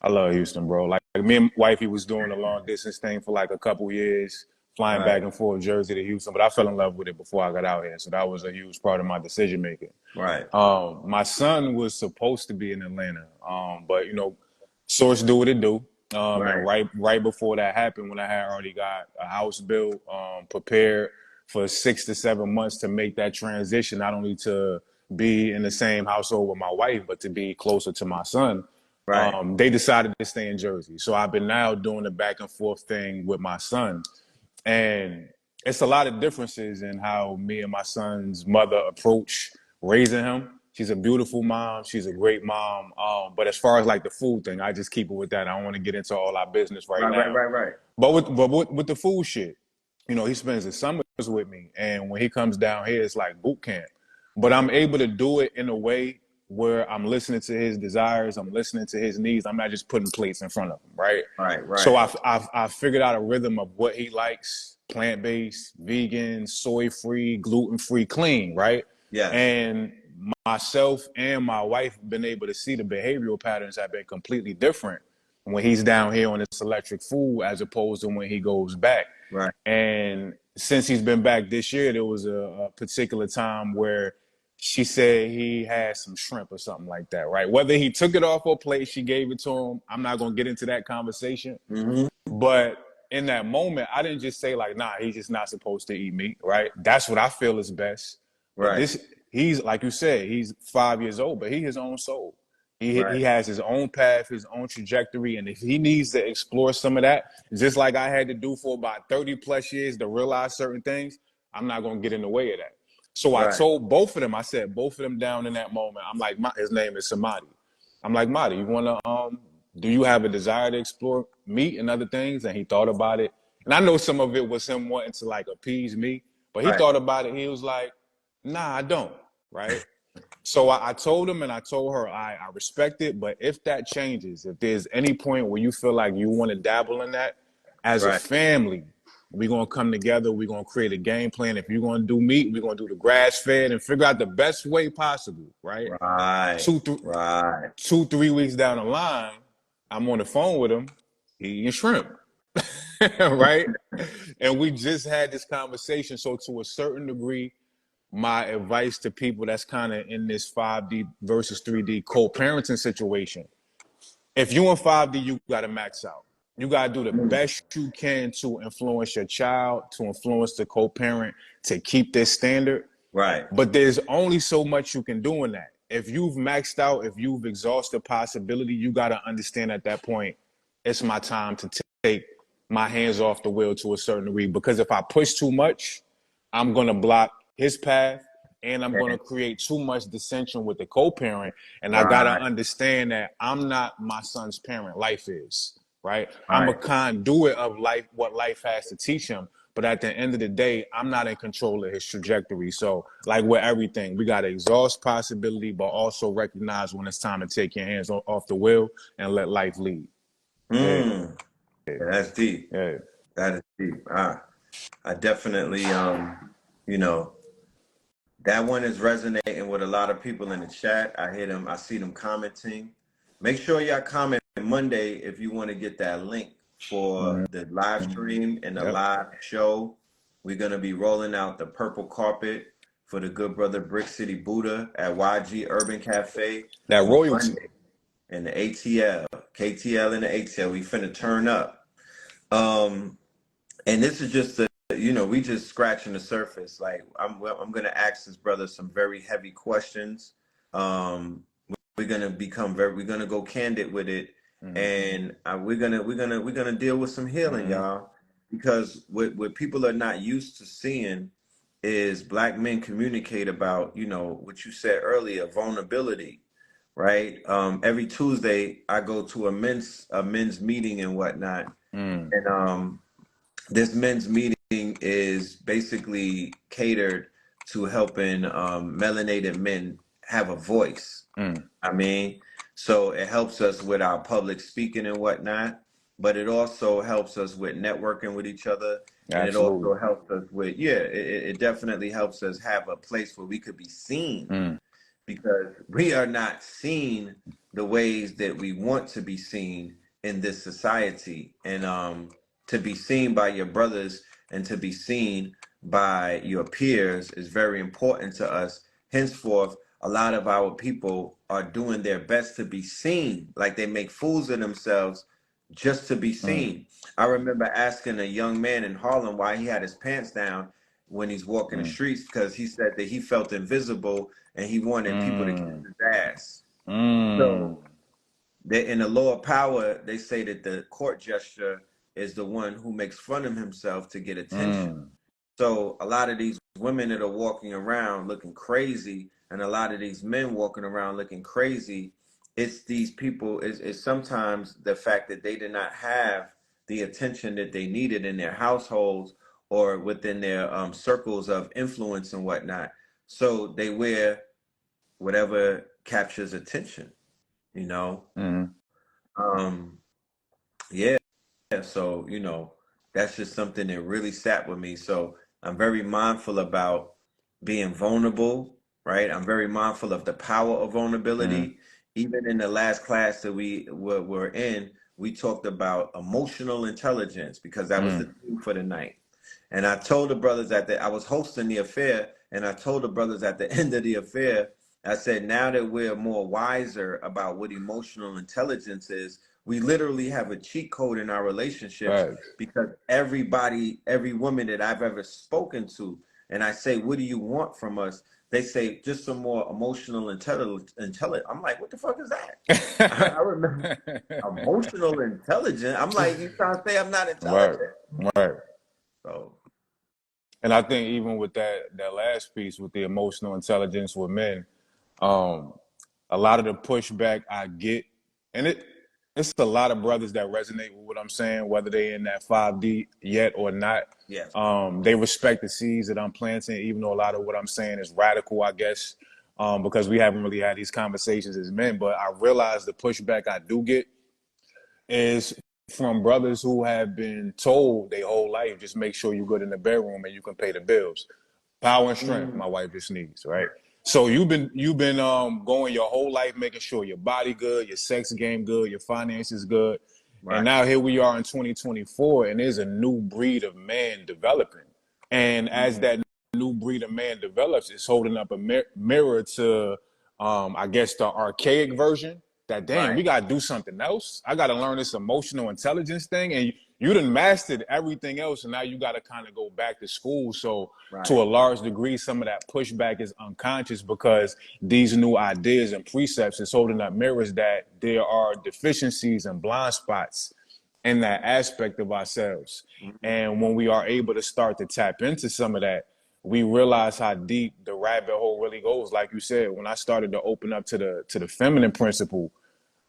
Speaker 2: I love Houston, bro. Like me and wifey was doing a long distance thing for like a couple years. flying
Speaker 1: Right.
Speaker 2: back and forth Jersey to Houston. But I fell in love with it before I got out here, so that was a huge part of my decision making.
Speaker 1: Right.
Speaker 2: My son was supposed to be in Atlanta, but you know, source do what it do. And
Speaker 1: Right.
Speaker 2: right before that happened, when I had already got a house built, prepared for 6 to 7 months to make that transition, not only to be in the same household with my wife, but to be closer to my son.
Speaker 1: Right.
Speaker 2: They decided to stay in Jersey. So I've been now doing the back and forth thing with my son. And it's a lot of differences in how me and my son's mother approach raising him. She's a beautiful mom. She's a great mom. But as far as like the food thing, I just keep it with that. I don't want to get into all our business right
Speaker 1: Right. Right.
Speaker 2: now.
Speaker 1: Right. Right.
Speaker 2: But with the food shit, you know, he spends the summers with me, and when he comes down here, it's like boot camp. But I'm able to do it in a way where I'm listening to his desires, I'm listening to his needs. I'm not just putting plates in front of him, right?
Speaker 1: Right.
Speaker 2: So
Speaker 1: Right.
Speaker 2: I've figured out a rhythm of what he likes: plant-based, vegan, soy-free, gluten-free, clean, right?
Speaker 1: Yes.
Speaker 2: And myself and my wife have been able to see the behavioral patterns have been completely different when he's down here on this electric food as opposed to when he goes back.
Speaker 1: Right.
Speaker 2: And since he's been back this year, there was a particular time where she said he had some shrimp or something like that, right? Whether he took it off her plate, she gave it to him. I'm not going to get into that conversation.
Speaker 1: Mm-hmm.
Speaker 2: But in that moment, I didn't just say like, nah, he's just not supposed to eat meat, right? That's what I feel is best. But
Speaker 1: Right.
Speaker 2: he's like you said, he's 5 years old, but he his own soul. He
Speaker 1: Right.
Speaker 2: has his own path, his own trajectory, and if he needs to explore some of that, just like I had to do for about 30 plus years to realize certain things, I'm not going to get in the way of that. So I
Speaker 1: Right.
Speaker 2: told both of them, I said both of them down in that moment. I'm like, his name is Samadi. I'm like, Madi, you want to do you have a desire to explore meat and other things? And he thought about it. And I know some of it was him wanting to like appease me, but he
Speaker 1: Right.
Speaker 2: thought about it. He was like, nah, I don't. Right. So I told him and I told her, I respect it. But if that changes, if there's any point where you feel like you want to dabble in that as a
Speaker 1: Right.
Speaker 2: family, we're going to come together. We're going to create a game plan. If you're going to do meat, we're going to do the grass fed and figure out the best way possible. Right.
Speaker 1: Right.
Speaker 2: Two, th-
Speaker 1: Right.
Speaker 2: 2-3 weeks down the line, I'm on the phone with him, he eating shrimp, right? And we just had this conversation. So to a certain degree, my advice to people that's kind of in this 5D versus 3D co-parenting situation, if you in 5D, you got to max out. You got to do the best you can to influence your child, to influence the co-parent, to keep this standard.
Speaker 1: Right.
Speaker 2: But there's only so much you can do in that. If you've maxed out, if you've exhausted possibility, you got to understand at that point, it's my time to take my hands off the wheel to a certain degree. Because if I push too much, I'm going to block his path and I'm going to create too much dissension with the co-parent. And I got to
Speaker 1: Right.
Speaker 2: understand that I'm not my son's parent. Life is, right? I'm a
Speaker 1: Right.
Speaker 2: conduit of life, what life has to teach him. But at the end of the day, I'm not in control of his trajectory. So, like with everything, we got to exhaust possibility, but also recognize when it's time to take your hands off the wheel and let life lead. Yeah,
Speaker 1: Yeah, that's deep.
Speaker 2: yeah.
Speaker 1: That is deep. I definitely, you know, that one is resonating with a lot of people in the chat. I hear them. I see them commenting. Make sure y'all comment Monday if you want to get that link for the live stream and the
Speaker 2: Yep.
Speaker 1: live show. We're gonna be rolling out the purple carpet for the good brother Brick City Buddha at YG Urban Cafe
Speaker 2: That
Speaker 1: on
Speaker 2: royalty.
Speaker 1: Monday. And the ATL, KTL and the ATL, we finna turn up. And this is just we just scratching the surface. Like I'm gonna ask this brother some very heavy questions. Um, we're gonna go candid with it, and we're gonna deal with some healing, y'all, because what people are not used to seeing is black men communicate about, what you said earlier, vulnerability, right? Every Tuesday I go to a men's meeting and whatnot, and this men's meeting is basically catered to helping melanated men have a voice. I mean, so it helps us with our public speaking and whatnot, but it also helps us with networking with each other. And it
Speaker 2: Absolutely.
Speaker 1: also helps us with, it definitely helps us have a place where we could be seen, because we are not seen the ways that we want to be seen in this society. And to be seen by your brothers and to be seen by your peers is very important to us. Henceforth, a lot of our people are doing their best to be seen, like they make fools of themselves just to be seen. I remember asking a young man in Harlem why he had his pants down when he's walking the streets, because he said that he felt invisible and he wanted people to kiss his ass. So in the lower power, they say that the court gesture is the one who makes fun of himself to get attention. So a lot of these women that are walking around looking crazy, and a lot of these men walking around looking crazy, it's these people, it's sometimes the fact that they did not have the attention that they needed in their households or within their circles of influence and whatnot. So they wear whatever captures attention, you know? Um, yeah, so that's just something that really sat with me. So I'm very mindful about being vulnerable, right? I'm very mindful of the power of vulnerability. Even in the last class that we were in, we talked about emotional intelligence because that was the theme for the night. And I told the brothers I was hosting the affair, and I told the brothers at the end of the affair, I said, now that we're more wiser about what emotional intelligence is, we literally have a cheat code in our relationships because every woman that I've ever spoken to, and I say, what do you want from us? They say, just some more emotional intelligence. I'm like, what the fuck is that? I remember emotional intelligence. I'm like, you trying to say I'm not intelligent?
Speaker 2: Right.
Speaker 1: So,
Speaker 2: And I think even with that last piece with the emotional intelligence with men, a lot of the pushback I get, and it's a lot of brothers that resonate with what I'm saying, whether they in that 5D yet or not.
Speaker 1: yes.
Speaker 2: They respect the seeds that I'm planting, even though a lot of what I'm saying is radical, I guess, because we haven't really had these conversations as men. But I realize the pushback I do get is from brothers who have been told their whole life, just make sure you're good in the bedroom and you can pay the bills. Power and strength, my wife just needs, right? So you've been going your whole life making sure your body good, your sex game good, your finances good. And now here we are in 2024, and there's a new breed of man developing. And as that new breed of man develops, it's holding up a mirror to, I guess, the archaic version. That damn, we gotta do something else. I gotta learn this emotional intelligence thing, and you done mastered everything else, and now you gotta kind of go back to school. So to a large degree, some of that pushback is unconscious because these new ideas and precepts is holding up mirrors that there are deficiencies and blind spots in that aspect of ourselves. And when we are able to start to tap into some of that, we realize how deep the rabbit hole really goes. Like you said, when I started to open up to the feminine principle,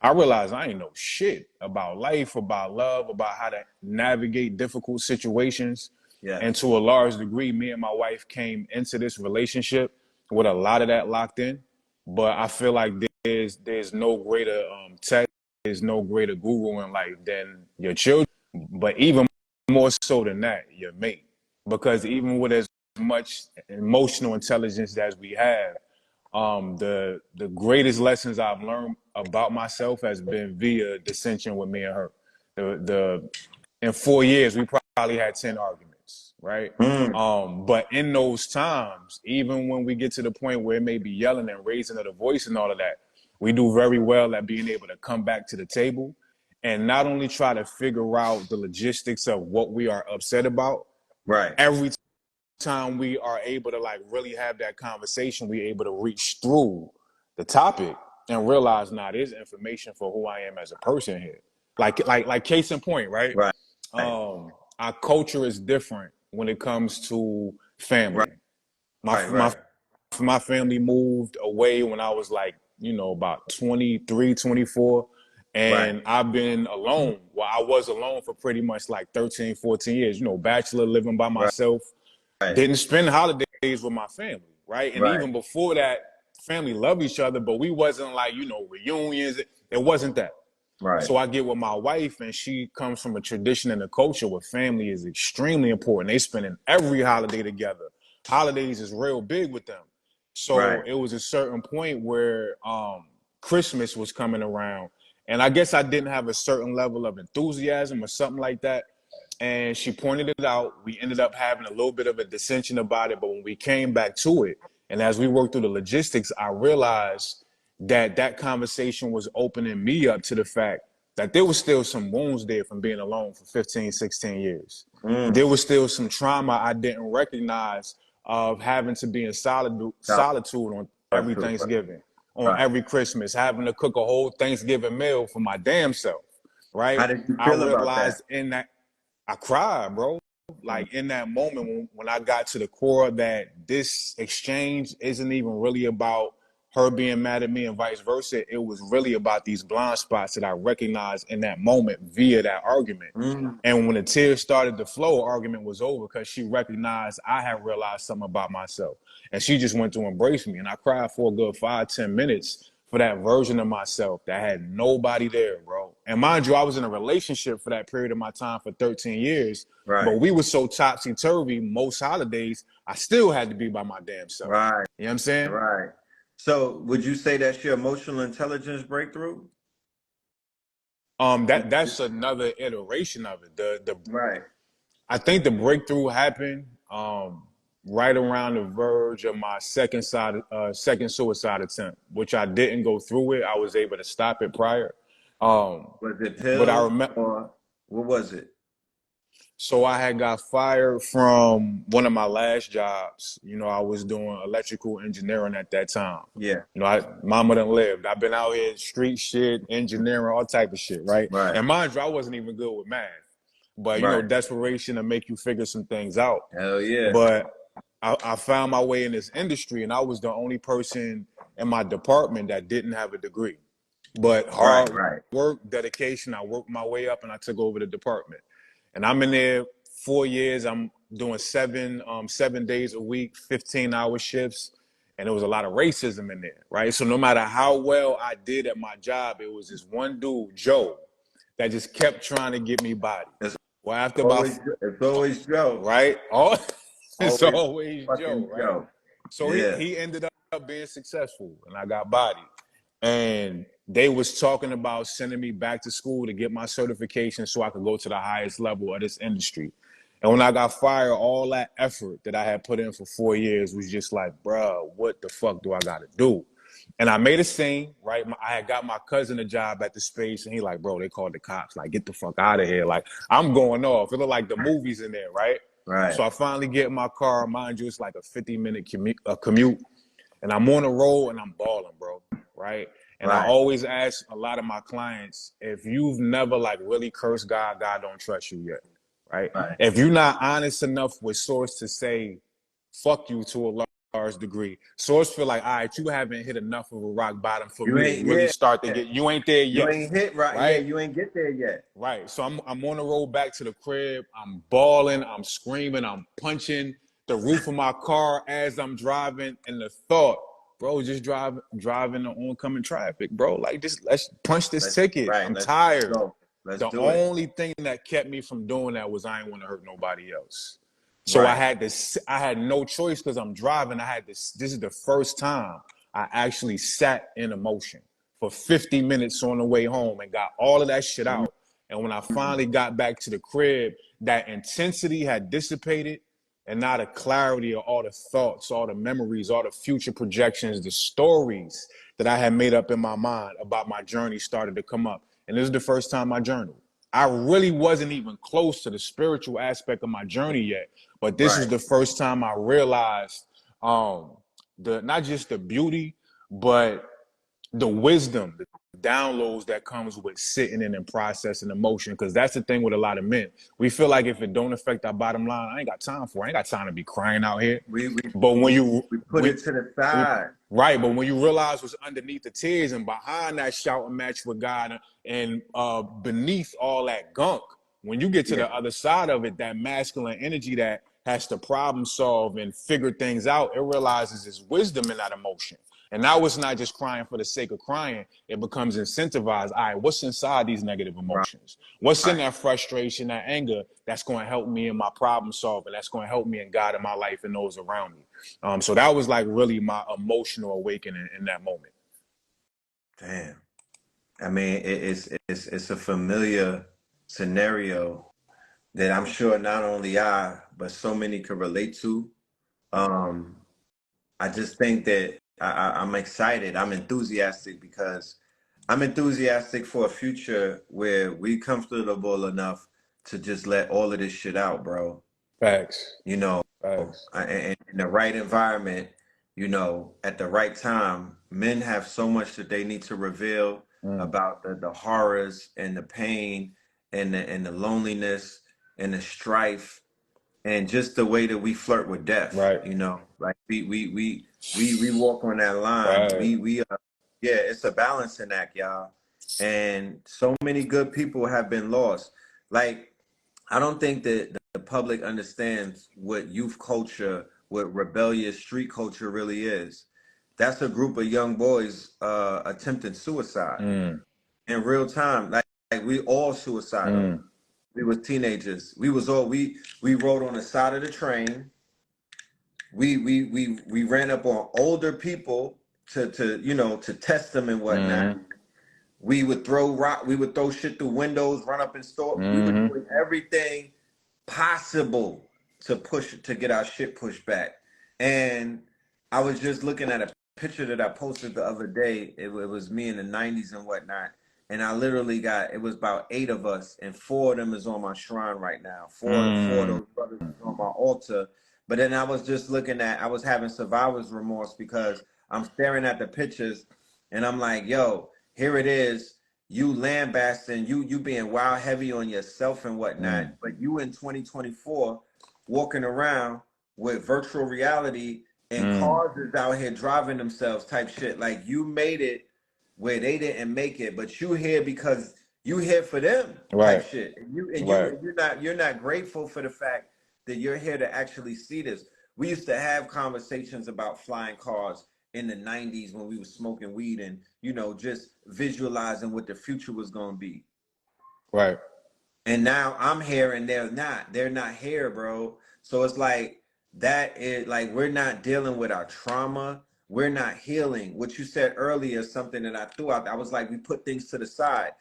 Speaker 2: I realized I ain't know shit about life, about love, about how to navigate difficult situations. And to a large degree, me and my wife came into this relationship with a lot of that locked in. But I feel like there's no greater test, there's no greater guru in life than your children. But even more so than that, your mate. Because even with as much emotional intelligence as we have, the greatest lessons I've learned about myself has been via dissension with me and her. In 4 years, we probably had 10 arguments, right? But in those times, even when we get to the point where it may be yelling and raising of the voice and all of that, we do very well at being able to come back to the table and not only try to figure out the logistics of what we are upset about. Every time we are able to like really have that conversation, we're able to reach through the topic and realize, nah, there's information for who I am as a person here. Like case in point, right? Our culture is different when it comes to family. My family moved away when I was like, about 23, 24. And I've been alone. Well, I was alone for pretty much like 13, 14 years, bachelor, living by myself. Didn't spend holidays with my family, right? And even before that, family loved each other, but we wasn't like, reunions. It wasn't that. So I get with my wife, and she comes from a tradition and a culture where family is extremely important. They spending every holiday together. Holidays is real big with them. So it was a certain point where Christmas was coming around, and I guess I didn't have a certain level of enthusiasm or something like that. and she pointed it out. We ended up having a little bit of a dissension about it, but when we came back to it, and as we worked through the logistics, I realized that that conversation was opening me up to the fact that there was still some wounds there from being alone for 15, 16 years. There was still some trauma I didn't recognize of having to be in solitude on every Thanksgiving, on every Christmas, having to cook a whole Thanksgiving meal for my damn self, right?
Speaker 1: How did you
Speaker 2: I
Speaker 1: feel about that?
Speaker 2: realized in that, I cried, bro. Like in that moment when I got to the core that this exchange isn't even really about her being mad at me and vice versa. It was really about these blind spots that I recognized in that moment via that argument. And when the tears started to flow, argument was over because she recognized I had realized something about myself. And she just went to embrace me. And I cried for a good 5-10 minutes for that version of myself that had nobody there, bro. And mind you, I was in a relationship for that period of my time for 13 years.
Speaker 1: Right.
Speaker 2: But we were so topsy-turvy most holidays, I still had to be by my damn self.
Speaker 1: Right.
Speaker 2: You know what I'm saying?
Speaker 1: Right. So would you say that's your emotional intelligence breakthrough?
Speaker 2: That's another iteration of it.
Speaker 1: Right.
Speaker 2: I think the breakthrough happened right around the verge of my second suicide attempt, which I didn't go through it. I was able to stop it prior.
Speaker 1: Was it
Speaker 2: But I
Speaker 1: pills
Speaker 2: remember,
Speaker 1: or what was it?
Speaker 2: so I had got fired from one of my last jobs. You know, I was doing electrical engineering at that time.
Speaker 1: Yeah.
Speaker 2: You know, mama done lived. I've been out here street shit, engineering, all type of shit, right?
Speaker 1: Right.
Speaker 2: And mind you, I wasn't even good with math. But, you know,
Speaker 1: Right.
Speaker 2: desperation to make you figure some things out.
Speaker 1: Hell yeah.
Speaker 2: But I found my way in this industry, and I was the only person in my department that didn't have a degree. But hard work, dedication, I worked my way up and I took over the department. And I'm in there 4 years. I'm doing 7 days a week, 15-hour shifts. And there was a lot of racism in there, right? So no matter how well I did at my job, it was this one dude, Joe, that just kept trying to get me body. Well, after
Speaker 1: It's always Joe.
Speaker 2: Right? It's always Joe, right?
Speaker 1: Joe.
Speaker 2: So he ended up being successful and I got body. And they was talking about sending me back to school to get my certification so I could go to the highest level of this industry. And when I got fired, all that effort that I had put in for 4 years was just like, bro, what the fuck do I got to do? And I made a scene, right? I had got my cousin a job at the space, and he like, bro, they called the cops. Like, get the fuck out of here. Like, I'm going off. It looked like the movies in there, right?
Speaker 1: Right.
Speaker 2: So I finally get in my car. Mind you, it's like a 50-minute commute. And I'm on the road, and I'm balling, bro, right? And I always ask a lot of my clients, if you've never, like, really cursed God, God don't trust you yet, right? If you're not honest enough with Source to say, fuck you to a large degree. Source feel like, all right, you haven't hit enough of a rock bottom for me to really start to get, you ain't there yet.
Speaker 1: You ain't hit right? Yeah, you ain't get there yet.
Speaker 2: Right. So I'm on the road back to the crib. I'm bawling, I'm screaming, I'm punching the roof of my car as I'm driving. And the thought, bro, just driving the oncoming traffic, bro. Like, just let's punch this ticket. I'm tired. The only thing that kept me from doing that was I didn't want to hurt nobody else. So I had no choice because I'm driving. This is the first time I actually sat in emotion for 50 minutes on the way home and got all of that shit out. And when I finally got back to the crib, that intensity had dissipated, and now the clarity of all the thoughts, all the memories, all the future projections, the stories that I had made up in my mind about my journey started to come up. And this is the first time I journaled. I really wasn't even close to the spiritual aspect of my journey yet, but this was the first time I realized not just the beauty, but the wisdom, the downloads that comes with sitting in and processing emotion. Because that's the thing with a lot of men. We feel like if it don't affect our bottom line, I ain't got time for it. I ain't got time to be crying out here. But when you
Speaker 1: put it to the side.
Speaker 2: Right, but when you realize what's underneath the tears and behind that shouting match with God and beneath all that gunk, when you get to the other side of it, that masculine energy that has to problem solve and figure things out, it realizes there's wisdom in that emotion. And now it's not just crying for the sake of crying. It becomes incentivized. All right, what's inside these negative emotions? What's in that frustration, that anger that's going to help me in my problem solving? That's going to help me in God in my life and those around me. So that was like really my emotional awakening in that moment.
Speaker 1: Damn. I mean, it's a familiar scenario that I'm sure not only I, but so many could relate to. Um, I just think that I'm excited. I'm enthusiastic because I'm enthusiastic for a future where we comfortable enough to just let all of this shit out, bro.
Speaker 2: Facts.
Speaker 1: You know,
Speaker 2: Facts.
Speaker 1: in the right environment, you know, at the right time. Men have so much that they need to reveal
Speaker 2: Mm.
Speaker 1: about the horrors and the pain and the loneliness and the strife and just the way that we flirt with death,
Speaker 2: Right.
Speaker 1: you know, like we walk on that line.
Speaker 2: Right.
Speaker 1: Yeah, it's a balancing act, y'all. And so many good people have been lost. Like, I don't think that the public understands what youth culture, what rebellious street culture really is. That's a group of young boys attempting suicide
Speaker 2: Mm.
Speaker 1: in real time. Like we all suicidal.
Speaker 2: Mm.
Speaker 1: We was teenagers. We rode on the side of the train. We ran up on older people to test them and whatnot.
Speaker 2: Mm.
Speaker 1: We would throw rock. We would throw shit through windows, run up in store. We were
Speaker 2: Mm.
Speaker 1: doing everything possible to get our shit pushed back. And I was just looking at a picture that I posted the other day. It was me in the '90s and whatnot. And I literally it was about 8 of us, and 4 of them is on my shrine right now. Four of
Speaker 2: Mm.
Speaker 1: those brothers is on my altar. But then I was just I was having survivor's remorse because I'm staring at the pictures and I'm like, yo, here it is, you lambasting, you being wild heavy on yourself and whatnot,
Speaker 2: Mm.
Speaker 1: but you in 2024 walking around with virtual reality and
Speaker 2: Mm.
Speaker 1: cars is out here driving themselves type shit. Like you made it where they didn't make it, but you here because you here for them type
Speaker 2: Right.
Speaker 1: shit.
Speaker 2: Right.
Speaker 1: You're not grateful for the fact that you're here to actually see this. We used to have conversations about flying cars in the '90s when we were smoking weed and just visualizing what the future was going to be.
Speaker 2: Right.
Speaker 1: And now I'm here and they're not here, bro. So it's like that is like we're not dealing with our trauma, we're not healing. What you said earlier is something that I threw out. I was like, we put things to the side.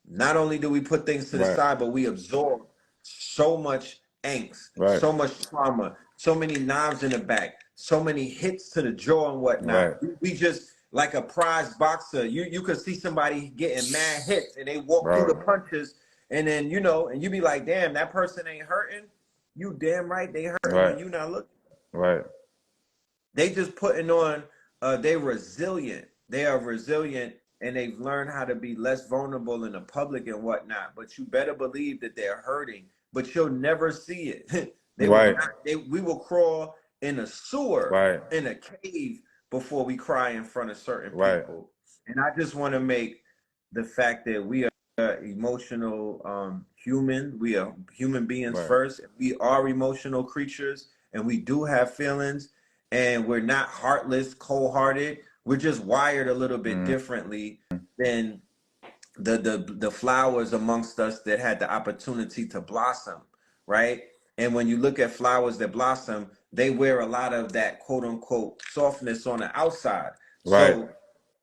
Speaker 1: Not only do we put things to the
Speaker 2: Right.
Speaker 1: side, but we absorb so much angst,
Speaker 2: Right.
Speaker 1: so much trauma, so many knives in the back, so many hits to the jaw and whatnot.
Speaker 2: Right.
Speaker 1: We just like a prize boxer. You could see somebody getting mad hits and they walk through the
Speaker 2: Bro.
Speaker 1: punches, and then and you be like, damn, that person ain't hurting. You damn right they hurting
Speaker 2: Right.
Speaker 1: and you not looking.
Speaker 2: Right.
Speaker 1: They just putting on they resilient. They are resilient and they've learned how to be less vulnerable in the public and whatnot. But you better believe that they're hurting, but you'll never see it.
Speaker 2: Right.
Speaker 1: We will crawl in a sewer,
Speaker 2: Right.
Speaker 1: in a cave before we cry in front of certain
Speaker 2: Right.
Speaker 1: people. And I just want to make the fact that we are emotional human. We are human beings
Speaker 2: Right.
Speaker 1: first. We are emotional creatures and we do have feelings and we're not heartless, cold-hearted. We're just wired a little bit
Speaker 2: Mm.
Speaker 1: differently than the flowers amongst us that had the opportunity to blossom, right? And when you look at flowers that blossom, they wear a lot of that quote unquote softness on the outside.
Speaker 2: Right.
Speaker 1: So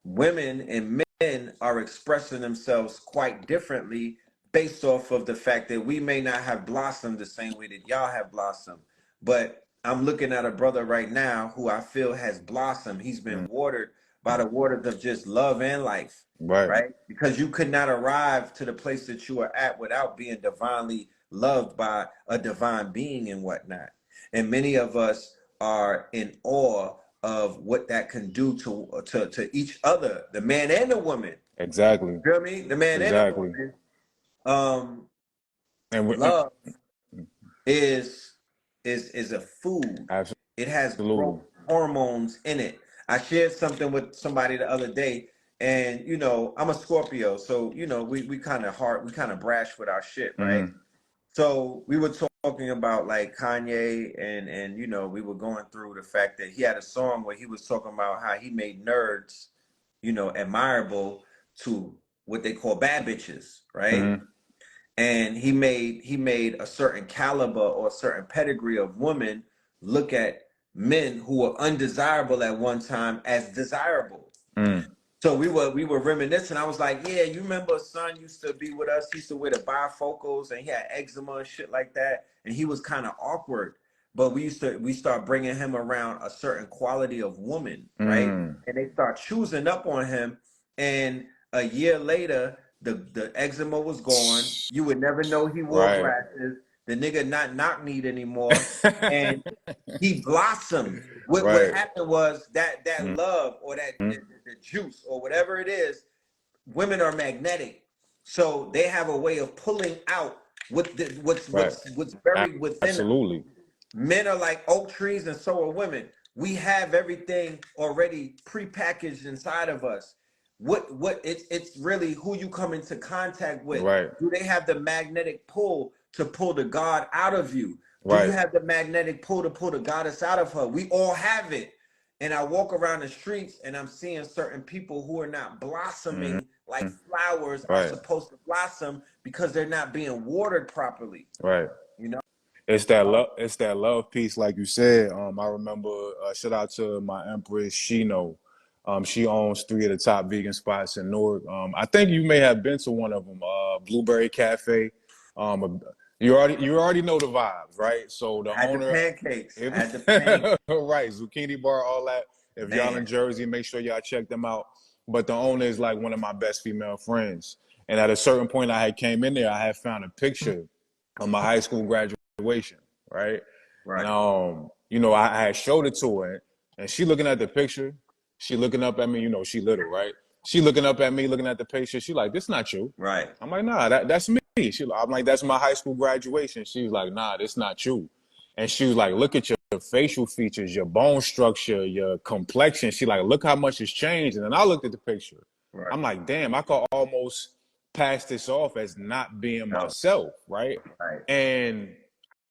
Speaker 1: women and men are expressing themselves quite differently based off of the fact that we may not have blossomed the same way that y'all have blossomed. But I'm looking at a brother right now who I feel has blossomed. He's been
Speaker 2: Mm.
Speaker 1: watered by the waters of just love and life,
Speaker 2: Right.
Speaker 1: right? Because you could not arrive to the place that you are at without being divinely loved by a divine being and whatnot. And many of us are in awe of what that can do to each other, the man and the woman.
Speaker 2: Exactly.
Speaker 1: You feel me? The man and the
Speaker 2: Exactly.
Speaker 1: woman. Um,
Speaker 2: And we
Speaker 1: love is is a food. It has growth
Speaker 2: absolutely.
Speaker 1: hormones in it. I shared something with somebody the other day, and I'm a Scorpio, so we kind of hard, we kind of brash with our shit, right?
Speaker 2: Mm.
Speaker 1: So we were talking about like Kanye, and we were going through the fact that he had a song where he was talking about how he made nerds, admirable to what they call bad bitches, right?
Speaker 2: Mm.
Speaker 1: And he made a certain caliber or a certain pedigree of women look at men who were undesirable at one time as desirable.
Speaker 2: Mm.
Speaker 1: So we were reminiscing. I was like, yeah, you remember son used to be with us. He used to wear the bifocals and he had eczema and shit like that. And he was kind of awkward. But we start bringing him around a certain quality of woman, right?
Speaker 2: Mm,
Speaker 1: And they start choosing up on him. And a year later, the eczema was gone. You would never know he wore
Speaker 2: right.
Speaker 1: glasses. The nigga not knock kneed anymore. And he blossomed. What
Speaker 2: Right.
Speaker 1: happened was that
Speaker 2: Mm,
Speaker 1: love or the juice or whatever it is, women are magnetic, so they have a way of pulling out
Speaker 2: right.
Speaker 1: what's buried within them.
Speaker 2: Absolutely.
Speaker 1: Men are like oak trees, and so are women. We have everything already prepackaged inside of us. What it's really who you come into contact with.
Speaker 2: Right.
Speaker 1: Do they have the magnetic pull to pull the God out of you? Do you
Speaker 2: Right.
Speaker 1: have the magnetic pull to pull the goddess out of her? We all have it. And I walk around the streets and I'm seeing certain people who are not
Speaker 2: Hmm.
Speaker 1: blossoming like flowers are
Speaker 2: Right.
Speaker 1: supposed to blossom because they're not being watered properly.
Speaker 2: Right.
Speaker 1: You know?
Speaker 2: It's that love. It's that love piece, like you said. I remember. Shout out to my empress Shino. She owns 3 of the top vegan spots in Newark. I think you may have been to one of them. Blueberry Cafe. You already know the vibes, right? So the
Speaker 1: I had the
Speaker 2: owner,
Speaker 1: pancakes. I had the pancakes.
Speaker 2: right, zucchini bar, all that. If y'all in
Speaker 1: Man.
Speaker 2: Jersey, make sure y'all check them out. But the owner is like one of my best female friends. And at a certain point, I had came in there. I had found a picture of my high school graduation, right? And
Speaker 1: Right.
Speaker 2: I had showed it to her, and she looking at the picture. She looking up at me. She little, right? She looking up at me, looking at the picture. She like, this not you.
Speaker 1: Right.
Speaker 2: I'm like, nah, that's me. I'm like, that's my high school graduation. She was like, nah, this not you. And she was like, look at your facial features, your bone structure, your complexion. She like, look how much has changed. And then I looked at the picture.
Speaker 1: Right.
Speaker 2: I'm like, damn, I could almost pass this off as not being
Speaker 1: No.
Speaker 2: myself, right?
Speaker 1: Right.
Speaker 2: And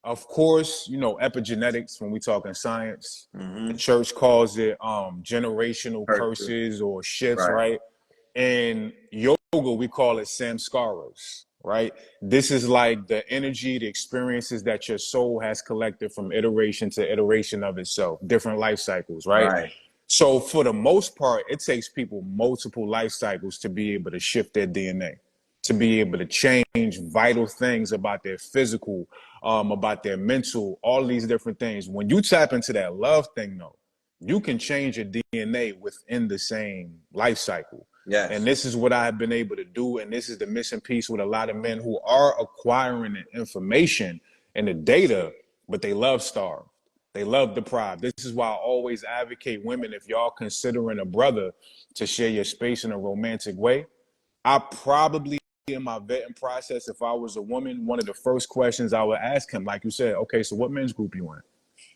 Speaker 2: of course, epigenetics, when we talk in science, the
Speaker 1: Mm-hmm.
Speaker 2: church calls it generational
Speaker 1: Perfect.
Speaker 2: curses or shifts,
Speaker 1: Right.
Speaker 2: right? In yoga, we call it samskaras, right? This is like the energy, the experiences that your soul has collected from iteration to iteration of itself, different life cycles, right?
Speaker 1: Right.
Speaker 2: So for the most part, it takes people multiple life cycles to be able to shift their DNA, to be able to change vital things about their physical, about their mental, all these different things. When you tap into that love thing, though, you can change your DNA within the same life cycle. And
Speaker 1: Yes.
Speaker 2: this is what I've been able to do. And this is the missing piece with a lot of men who are acquiring the information and the data, but they love starve. They love deprived. This is why I always advocate women, if y'all considering a brother to share your space in a romantic way, I probably in my vetting process, if I was a woman, one of the first questions I would ask him, like you said, okay, so what men's group you in?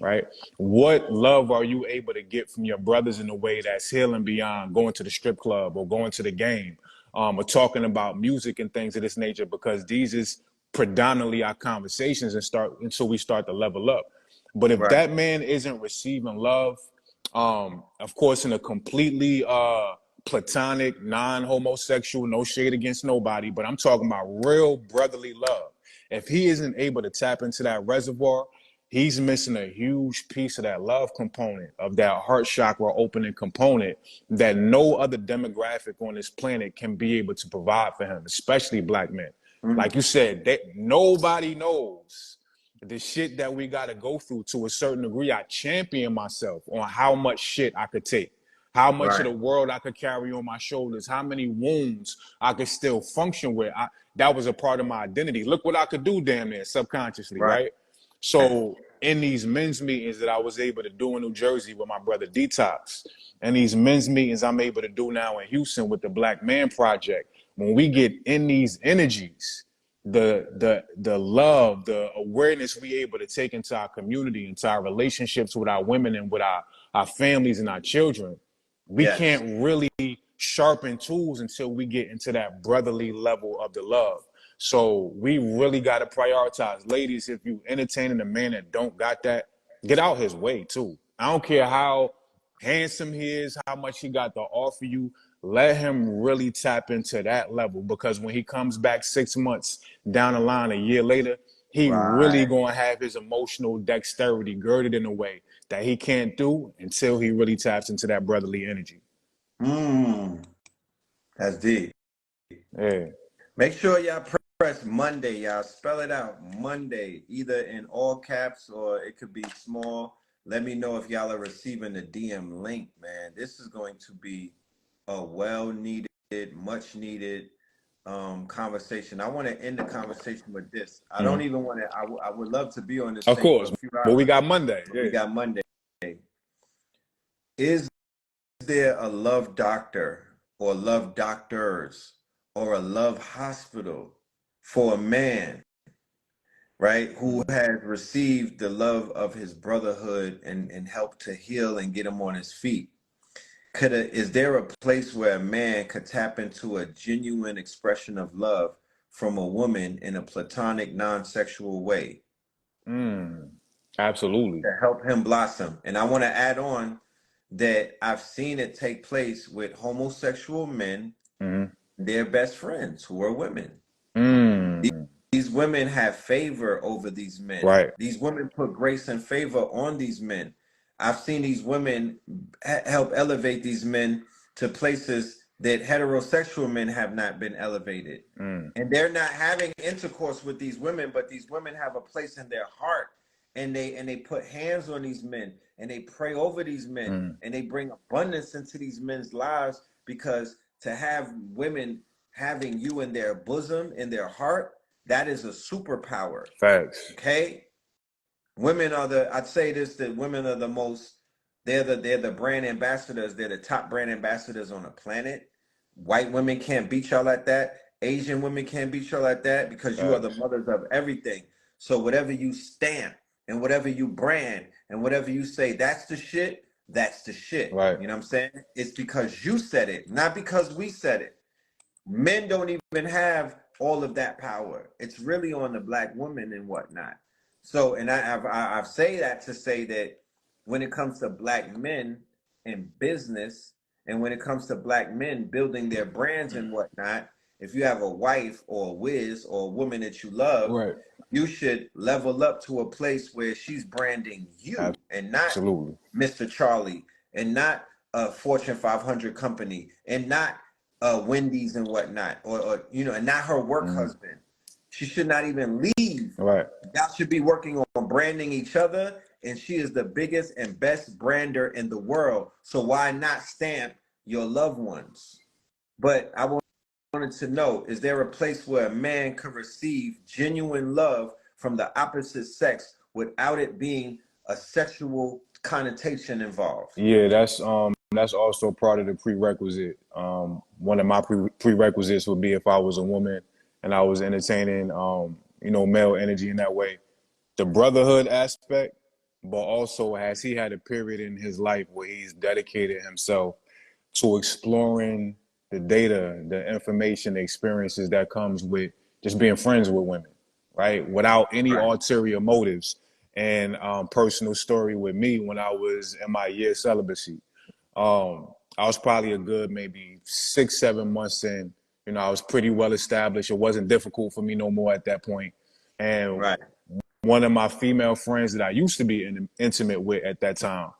Speaker 2: Right? What love are you able to get from your brothers in a way that's healing beyond going to the strip club or going to the game, or talking about music and things of this nature? Because these is predominantly our conversations and start until we start to level up. But if
Speaker 1: Right.
Speaker 2: that man isn't receiving love, of course, in a completely platonic, non-homosexual, no shade against nobody, but I'm talking about real brotherly love. If he isn't able to tap into that reservoir, he's missing a huge piece of that love component, of that heart chakra opening component that no other demographic on this planet can be able to provide for him, especially black men.
Speaker 1: Mm.
Speaker 2: Like you said, nobody knows the shit that we got to go through. To a certain degree, I champion myself on how much shit I could take, how much of
Speaker 1: Right.
Speaker 2: the world I could carry on my shoulders, how many wounds I could still function with. That was a part of my identity. Look what I could do damn near subconsciously,
Speaker 1: Right.
Speaker 2: right? So in these men's meetings that I was able to do in New Jersey with my brother Detox, and these men's meetings I'm able to do now in Houston with the Black Man Project, when we get in these energies, the love, the awareness we able to take into our community, into our relationships with our women and with our families and our children, we
Speaker 1: Yes.
Speaker 2: can't really sharpen tools until we get into that brotherly level of the love. So we really got to prioritize. Ladies, if you entertaining a man that don't got that, get out his way too. I don't care how handsome he is, how much he got to offer you. Let him really tap into that level, because when he comes back 6 months down the line, a year later, he really
Speaker 1: Right.
Speaker 2: gonna have his emotional dexterity girded in a way that he can't do until he really taps into that brotherly energy.
Speaker 1: Mm. That's deep.
Speaker 2: Yeah.
Speaker 1: Make sure y'all press Monday, y'all. Spell it out, Monday, either in all caps or it could be small. Let me know if y'all are receiving the DM link, man. This is going to be a well-needed, much-needed conversation. I want to end the conversation with this. I don't even want to. I would love to be on this
Speaker 2: Of
Speaker 1: thing for
Speaker 2: course.
Speaker 1: a few
Speaker 2: But we
Speaker 1: hours.
Speaker 2: got Monday.
Speaker 1: But
Speaker 2: Yeah.
Speaker 1: we got Monday. Is there a love doctor or love doctors or a love hospital for a man, right, who has received the love of his brotherhood and helped to heal and get him on his feet? Is there a place where a man could tap into a genuine expression of love from a woman in a platonic, non-sexual way
Speaker 2: Absolutely.
Speaker 1: to help him blossom? And I want to add on that I've seen it take place with homosexual men, their best friends who are women. These women have favor over these men.
Speaker 2: Right.
Speaker 1: These women put grace and favor on these men. I've seen these women help elevate these men to places that heterosexual men have not been elevated. And they're not having intercourse with these women, but these women have a place in their heart, and they put hands on these men and they pray over these men and they bring abundance into these men's lives, because to have women having you in their bosom, in their heart, that is a superpower.
Speaker 2: Facts.
Speaker 1: Okay? Women are I'd say this, that women are the most, they're the brand ambassadors. They're the top brand ambassadors on the planet. White women can't beat y'all at that. Asian women can't beat y'all at that, because you are the mothers of everything. So whatever you stamp and whatever you brand and whatever you say, that's the shit, that's the shit.
Speaker 2: Right.
Speaker 1: You know what I'm saying? It's because you said it, not because we said it. Men don't even have all of that power. It's really on the black woman and whatnot. So, and I've say that to say that when it comes to black men in business, and when it comes to black men building their brands and whatnot, if you have a wife or a whiz or a woman that you love,
Speaker 2: Right.
Speaker 1: you should level up to a place where she's branding you and not
Speaker 2: Absolutely.
Speaker 1: Mr. Charlie, and not a Fortune 500 company, and not Wendy's and whatnot, or and not her work husband. She should not even leave.
Speaker 2: Right.
Speaker 1: Y'all should be working on branding each other, and she is the biggest and best brander in the world. So why not stamp your loved ones? But I wanted to know, is there a place where a man could receive genuine love from the opposite sex without it being a sexual connotation involved?
Speaker 2: Yeah, that's also part of the prerequisite. One of my prerequisites would be if I was a woman and I was entertaining male energy in that way. The brotherhood aspect, but also has he had a period in his life where he's dedicated himself to exploring the data, the information, the experiences that comes with just being friends with women, right? Without any
Speaker 1: Right.
Speaker 2: ulterior motives. And personal story with me, when I was in my year of celibacy, I was probably a good maybe 6-7 months in. I was pretty well established. It wasn't difficult for me no more at that point. And
Speaker 1: Right.
Speaker 2: one of my female friends that I used to be intimate with at that time,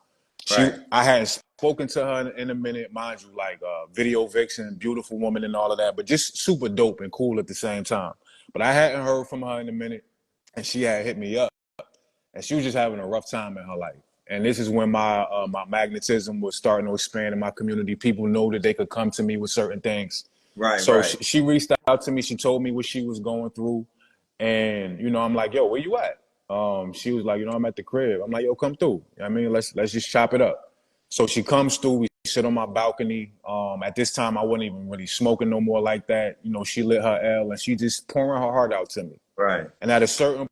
Speaker 1: Right.
Speaker 2: I had spoken to her in a minute, mind you, like video vixen, beautiful woman and all of that, but just super dope and cool at the same time. But I hadn't heard from her in a minute, and she had hit me up, and she was just having a rough time in her life. And this is when my magnetism was starting to expand in my community. People know that they could come to me with certain things.
Speaker 1: Right.
Speaker 2: So
Speaker 1: Right.
Speaker 2: she reached out to me. She told me what she was going through. And, I'm like, yo, where you at? She was like, I'm at the crib. I'm like, yo, come through. I mean, let's just chop it up. So she comes through. We sit on my balcony. At this time, I wasn't even really smoking no more like that. She lit her L and she just pouring her heart out to me.
Speaker 1: Right.
Speaker 2: And at a certain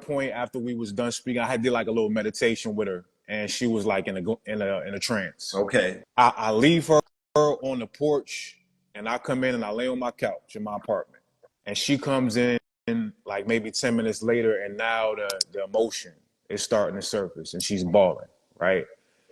Speaker 2: point after we was done speaking, I did like a little meditation with her, and she was like in a trance.
Speaker 1: Okay.
Speaker 2: I leave her on the porch, and I come in and I lay on my couch in my apartment, and she comes in like maybe 10 minutes later, and now the emotion is starting to surface, and she's bawling, right?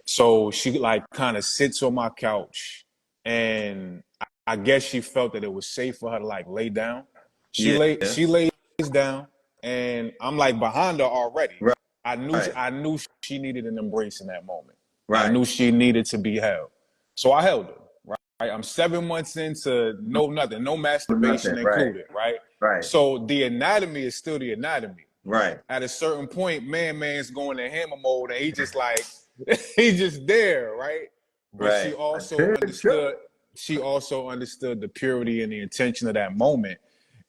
Speaker 2: So she like kind of sits on my couch, and I guess she felt that it was safe for her to like lay down.
Speaker 1: Yeah.
Speaker 2: She lays down, and I'm like behind her already.
Speaker 1: Right.
Speaker 2: I knew she needed an embrace in that moment. I
Speaker 1: Right.
Speaker 2: knew she needed to be held. So I held her, I'm 7 months into no nothing, no
Speaker 1: Nothing.
Speaker 2: masturbation
Speaker 1: Right.
Speaker 2: included, right?
Speaker 1: Right.
Speaker 2: So the anatomy is still the anatomy.
Speaker 1: Right.
Speaker 2: At a certain point, man's going to hammer mode, and he just like he's just there, right? But
Speaker 1: Right. Attention.
Speaker 2: she also understood the purity and the intention of that moment.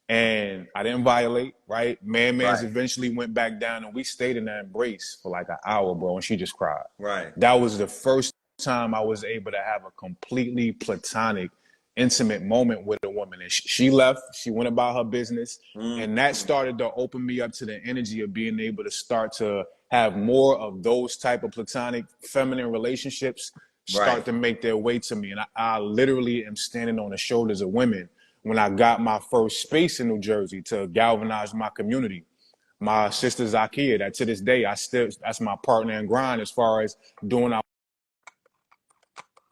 Speaker 2: And I didn't violate, right? Man's
Speaker 1: Right.
Speaker 2: eventually went back down, and we stayed in that embrace for like an hour, bro, and she just cried.
Speaker 1: Right.
Speaker 2: That was the first time I was able to have a completely platonic, intimate moment with a woman. And she left, she went about her business, and that started to open me up to the energy of being able to start to have more of those type of platonic feminine relationships start
Speaker 1: Right.
Speaker 2: to make their way to me. And I literally am standing on the shoulders of women when I got my first space in New Jersey to galvanize my community. My sister Zakia, that to this day, that's my partner in grind as far as doing our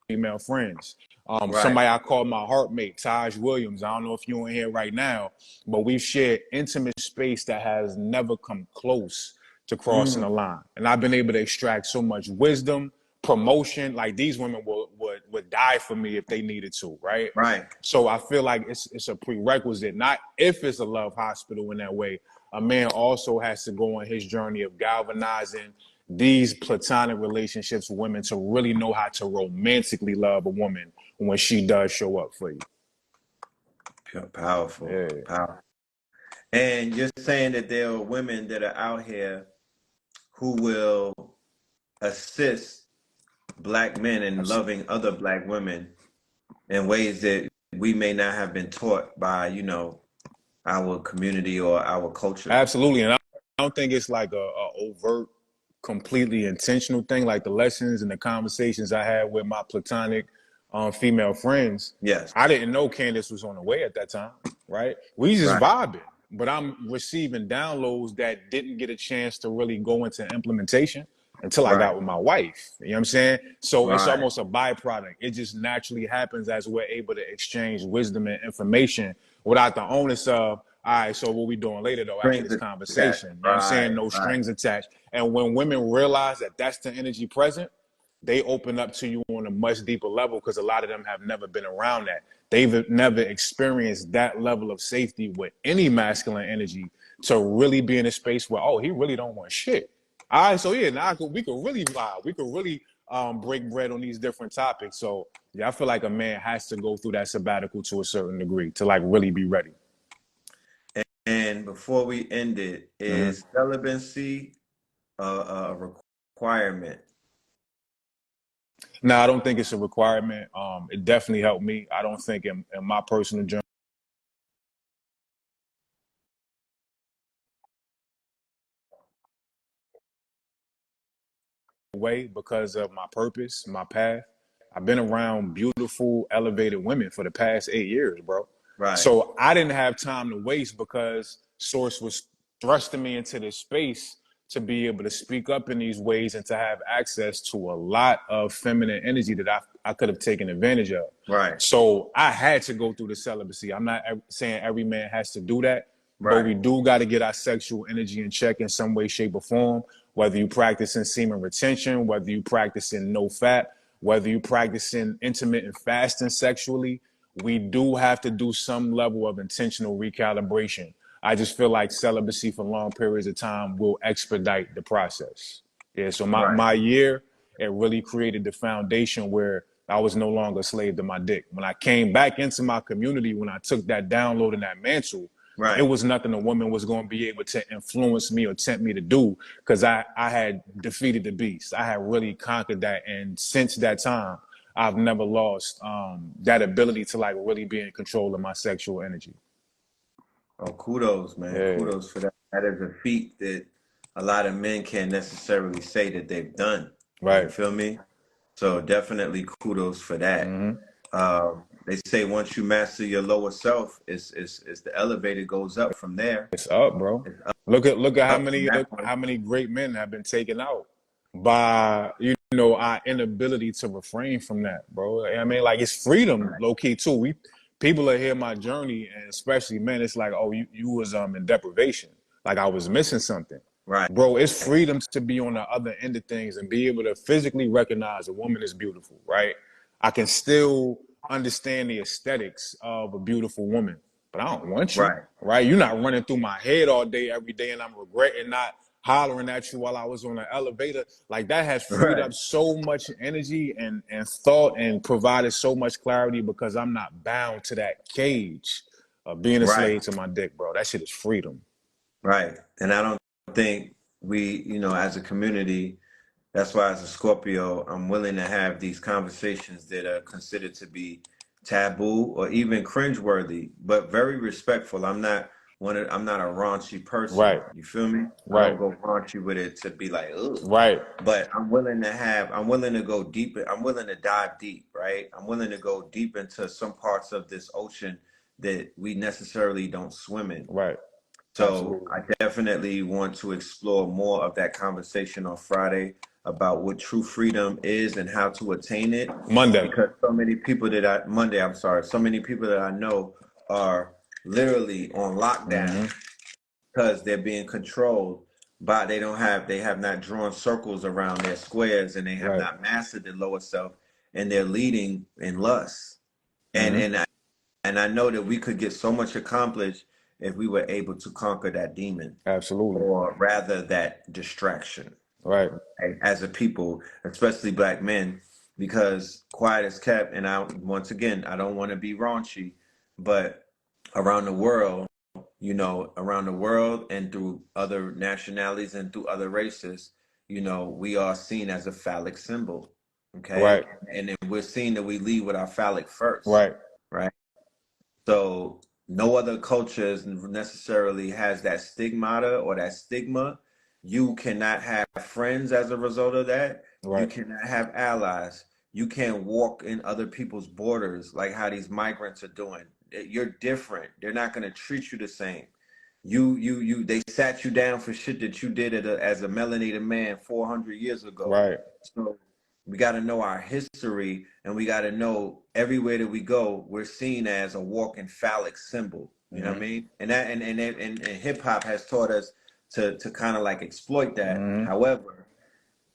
Speaker 2: female friends.
Speaker 1: Right.
Speaker 2: Somebody I call my heartmate, Taj Williams. I don't know if you're in here right now, but we've shared intimate space that has never come close to crossing the line. And I've been able to extract so much wisdom, promotion. Like these women would die for me if they needed to, right?
Speaker 1: Right.
Speaker 2: So I feel like it's a prerequisite, not if it's a love hospital in that way. A man also has to go on his journey of galvanizing these platonic relationships with women to really know how to romantically love a woman when she does show up for you.
Speaker 1: Powerful.
Speaker 2: Yeah.
Speaker 1: Powerful. And you're saying that there are women that are out here who will assist Black men in loving other Black women in ways that we may not have been taught by, our community or our culture.
Speaker 2: Absolutely. And I don't think it's like a overt, completely intentional thing. Like the lessons and the conversations I had with my platonic female friends.
Speaker 1: Yes.
Speaker 2: I didn't know Candace was on the way at that time, right? We just vibing. But I'm receiving downloads that didn't get a chance to really go into implementation until I got with my wife. You know what I'm saying? So it's almost a byproduct. It just naturally happens as we're able to exchange wisdom and information without the onus of, all right, so what we doing later though after this conversation? You know what I'm saying? No strings attached. And when women realize that that's the energy present, they open up to you on a much deeper level because a lot of them have never been around that. They've never experienced that level of safety with any masculine energy to really be in a space where, oh, he really don't want shit. All right, so yeah, now we could really vibe. We could really break bread on these different topics. So yeah, I feel like a man has to go through that sabbatical to a certain degree to like really be ready.
Speaker 1: And before we end it, is celibacy a requirement?
Speaker 2: No, I don't think it's a requirement. It definitely helped me. I don't think in my personal journey way because of my purpose, my path. I've been around beautiful, elevated women for the past 8 years, bro.
Speaker 1: Right.
Speaker 2: So I didn't have time to waste because Source was thrusting me into this space to be able to speak up in these ways and to have access to a lot of feminine energy that I could have taken advantage of.
Speaker 1: Right.
Speaker 2: So I had to go through the celibacy. I'm not saying every man has to do that, but we do got to get our sexual energy in check in some way, shape, or form. Whether you practice in semen retention, whether you practice in no fat, whether you practice in intermittent fasting sexually, we do have to do some level of intentional recalibration. I just feel like celibacy for long periods of time will expedite the process. Yeah, so my year, it really created the foundation where I was no longer a slave to my dick. When I came back into my community, when I took that download and that mantle, it was nothing a woman was going to be able to influence me or tempt me to do because I had defeated the beast. I had really conquered that. And since that time, I've never lost that ability to like really be in control of my sexual energy.
Speaker 1: Oh, kudos, man. Yeah. Kudos for that. That is a feat that a lot of men can't necessarily say that they've done.
Speaker 2: Right.
Speaker 1: You feel me? So definitely kudos for that. They say once you master your lower self, it's the elevator goes up from there.
Speaker 2: It's up, bro. It's up. Look at how many great men have been taken out by our inability to refrain from that, bro. I mean, like it's freedom, low key too. People are hear my journey, and especially men, it's like, oh, you was in deprivation, like I was missing something.
Speaker 1: Right.
Speaker 2: Bro, it's freedom to be on the other end of things and be able to physically recognize a woman is beautiful, right? I can still understand the aesthetics of a beautiful woman, but I don't want you,
Speaker 1: Right.
Speaker 2: right? You're not running through my head all day, every day, and I'm regretting not hollering at you while I was on the elevator. Like that has freed
Speaker 1: Right.
Speaker 2: up so much energy and thought and provided so much clarity because I'm not bound to that cage of being a
Speaker 1: Right.
Speaker 2: slave to my dick, bro. That shit is freedom.
Speaker 1: Right. And I don't think we, as a community, that's why as a Scorpio, I'm willing to have these conversations that are considered to be taboo or even cringeworthy, but very respectful. I'm not a raunchy person.
Speaker 2: Right,
Speaker 1: You feel me? I don't
Speaker 2: right,
Speaker 1: go raunchy with it to be like, ugh.
Speaker 2: right,
Speaker 1: But I'm willing to go deep. I'm willing to dive deep, right? I'm willing to go deep into some parts of this ocean that we necessarily don't swim in.
Speaker 2: right.
Speaker 1: So
Speaker 2: Absolutely.
Speaker 1: I definitely want to explore more of that conversation on Friday about what true freedom is and how to attain it.
Speaker 2: Monday.
Speaker 1: Because so many people that I know are literally on lockdown
Speaker 2: Mm-hmm.
Speaker 1: because they're being controlled by they have not drawn circles around their squares and they have
Speaker 2: Right.
Speaker 1: not mastered their lower self and they're leading in lust. And
Speaker 2: Mm-hmm.
Speaker 1: I know that we could get so much accomplished if we were able to conquer that demon,
Speaker 2: Absolutely.
Speaker 1: or rather that distraction,
Speaker 2: Right.
Speaker 1: right, as a people, especially black men, because quiet is kept. And once again, I don't want to be raunchy, but around the world, around the world and through other nationalities and through other races, we are seen as a phallic symbol. Okay.
Speaker 2: Right.
Speaker 1: And then we're seen that we lead with our phallic first,
Speaker 2: Right.
Speaker 1: right? So no other culture necessarily has that stigmata or that stigma. You cannot have friends as a result of that. You
Speaker 2: Right.
Speaker 1: cannot have allies. You can't walk in other people's borders like how these migrants are doing. You're different. They're not going to treat you the same. They sat you down for shit that you did as a melanated man 400 years ago.
Speaker 2: Right.
Speaker 1: So we got to know our history, and we got to know everywhere that we go, we're seen as a walking phallic symbol. You know what I
Speaker 2: Mm-hmm.
Speaker 1: mean? And that and hip hop has taught us to kind of like exploit that.
Speaker 2: Mm-hmm.
Speaker 1: However,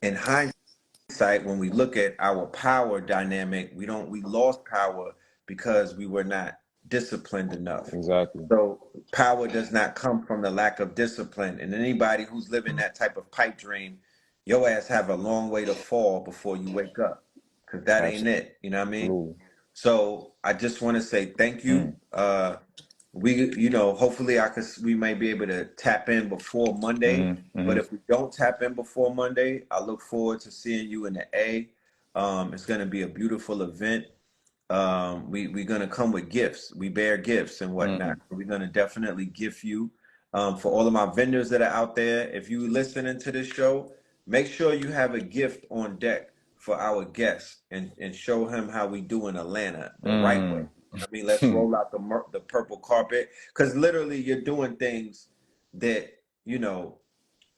Speaker 1: in hindsight, when we look at our power dynamic, we lost power because we were not disciplined enough.
Speaker 2: Exactly.
Speaker 1: So power does not come from the lack of discipline. And anybody who's living that type of pipe dream, your ass have a long way to fall before you wake up. Cause that ain't it. You know what I mean?
Speaker 2: Absolutely.
Speaker 1: So I just want to say thank you.
Speaker 2: Mm.
Speaker 1: Hopefully we may be able to tap in before Monday.
Speaker 2: Mm-hmm.
Speaker 1: But
Speaker 2: Mm-hmm.
Speaker 1: if we don't tap in before Monday, I look forward to seeing you in the A. It's going to be a beautiful event. We're gonna come with gifts. We bear gifts and whatnot.
Speaker 2: Mm.
Speaker 1: We're gonna definitely gift you. For all of my vendors that are out there, if you listening to this show, make sure you have a gift on deck for our guest and show him how we do in Atlanta the right way.
Speaker 2: Mm.
Speaker 1: I mean, let's roll out the purple carpet, because literally you're doing things that you know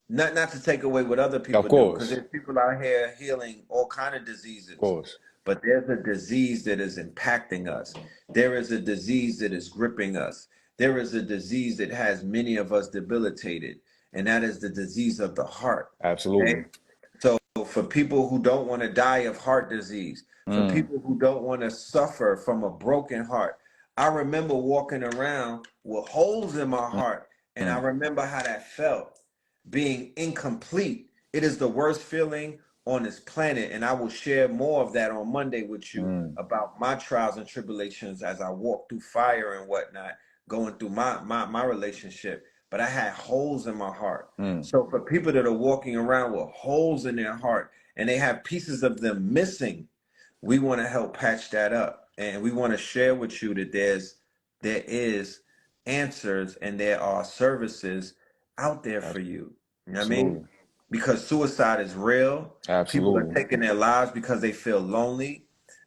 Speaker 1: not to take away what other
Speaker 2: Of
Speaker 1: people do, because
Speaker 2: course.
Speaker 1: there's people out here healing all kind of
Speaker 2: Of
Speaker 1: diseases,
Speaker 2: course.
Speaker 1: but there's a disease that is impacting us. There is a disease that is gripping us. There is a disease that has many of us debilitated, and that is the disease of the heart.
Speaker 2: Absolutely.
Speaker 1: Okay, so for people who don't want to die of heart disease, for
Speaker 2: Mm.
Speaker 1: people who don't want to suffer from a broken heart, I remember walking around with holes in my heart, and I
Speaker 2: Mm.
Speaker 1: remember how that felt, being incomplete. It is the worst feeling on this planet, and I will share more of that on Monday with you
Speaker 2: Mm.
Speaker 1: about my trials and tribulations as I walk through fire and whatnot, going through my relationship. But I had holes in my heart.
Speaker 2: Mm.
Speaker 1: So for people that are walking around with holes in their heart and they have pieces of them missing, we want to help patch that up, and we want to share with you that there is answers and there are services out there for you. You know what I mean?
Speaker 2: Absolutely.
Speaker 1: Because suicide is real. People are
Speaker 2: Absolutely.
Speaker 1: taking their lives because they feel lonely.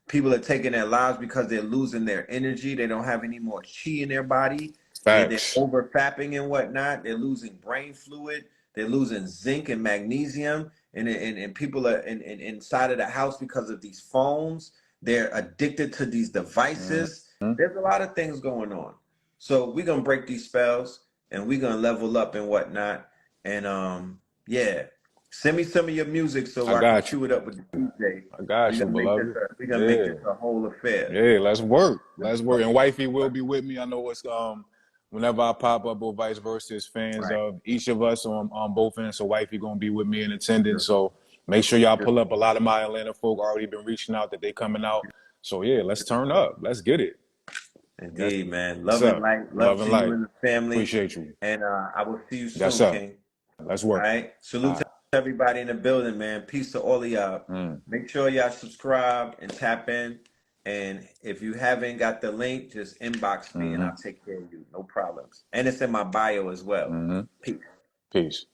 Speaker 1: People are taking their lives because they're losing their energy. They don't have any more chi in their body. They're
Speaker 2: Facts.
Speaker 1: over fapping and whatnot. They're losing brain fluid. They're losing zinc and magnesium. And people are inside of the house because of these phones. They're addicted to these devices.
Speaker 2: Mm-hmm.
Speaker 1: There's a lot of things going on. So we're gonna break these spells and we're gonna level up and whatnot. And yeah, Send me some of your music so
Speaker 2: I
Speaker 1: I can
Speaker 2: got you.
Speaker 1: cue it up with the DJ.
Speaker 2: I got you, beloved.
Speaker 1: We're gonna make
Speaker 2: Yeah.
Speaker 1: this a whole affair.
Speaker 2: Yeah, let's work. Let's work. And wifey will be with me. I know it's whenever I pop up or vice versa, it's fans
Speaker 1: Right.
Speaker 2: of each of us on both ends. So wifey gonna be with me in attendance.
Speaker 1: Good.
Speaker 2: So make sure y'all
Speaker 1: Good.
Speaker 2: pull up. A lot of my Atlanta folk already been reaching out that they coming out. So yeah, let's turn up. Let's get it. Yes,
Speaker 1: Indeed, man.
Speaker 2: what's
Speaker 1: Love and
Speaker 2: up?
Speaker 1: light. Love
Speaker 2: Love
Speaker 1: to
Speaker 2: and
Speaker 1: you
Speaker 2: light.
Speaker 1: and the family.
Speaker 2: Appreciate you.
Speaker 1: And I will see you
Speaker 2: Yes,
Speaker 1: soon,
Speaker 2: sir.
Speaker 1: King.
Speaker 2: Let's
Speaker 1: All
Speaker 2: work.
Speaker 1: right. Salute to everybody in the building, man. Peace to all of y'all. Make sure y'all subscribe and tap in. And if you haven't got the link, just inbox me and I'll take care of you. No problems. And it's in my bio as well. Peace.
Speaker 2: Peace.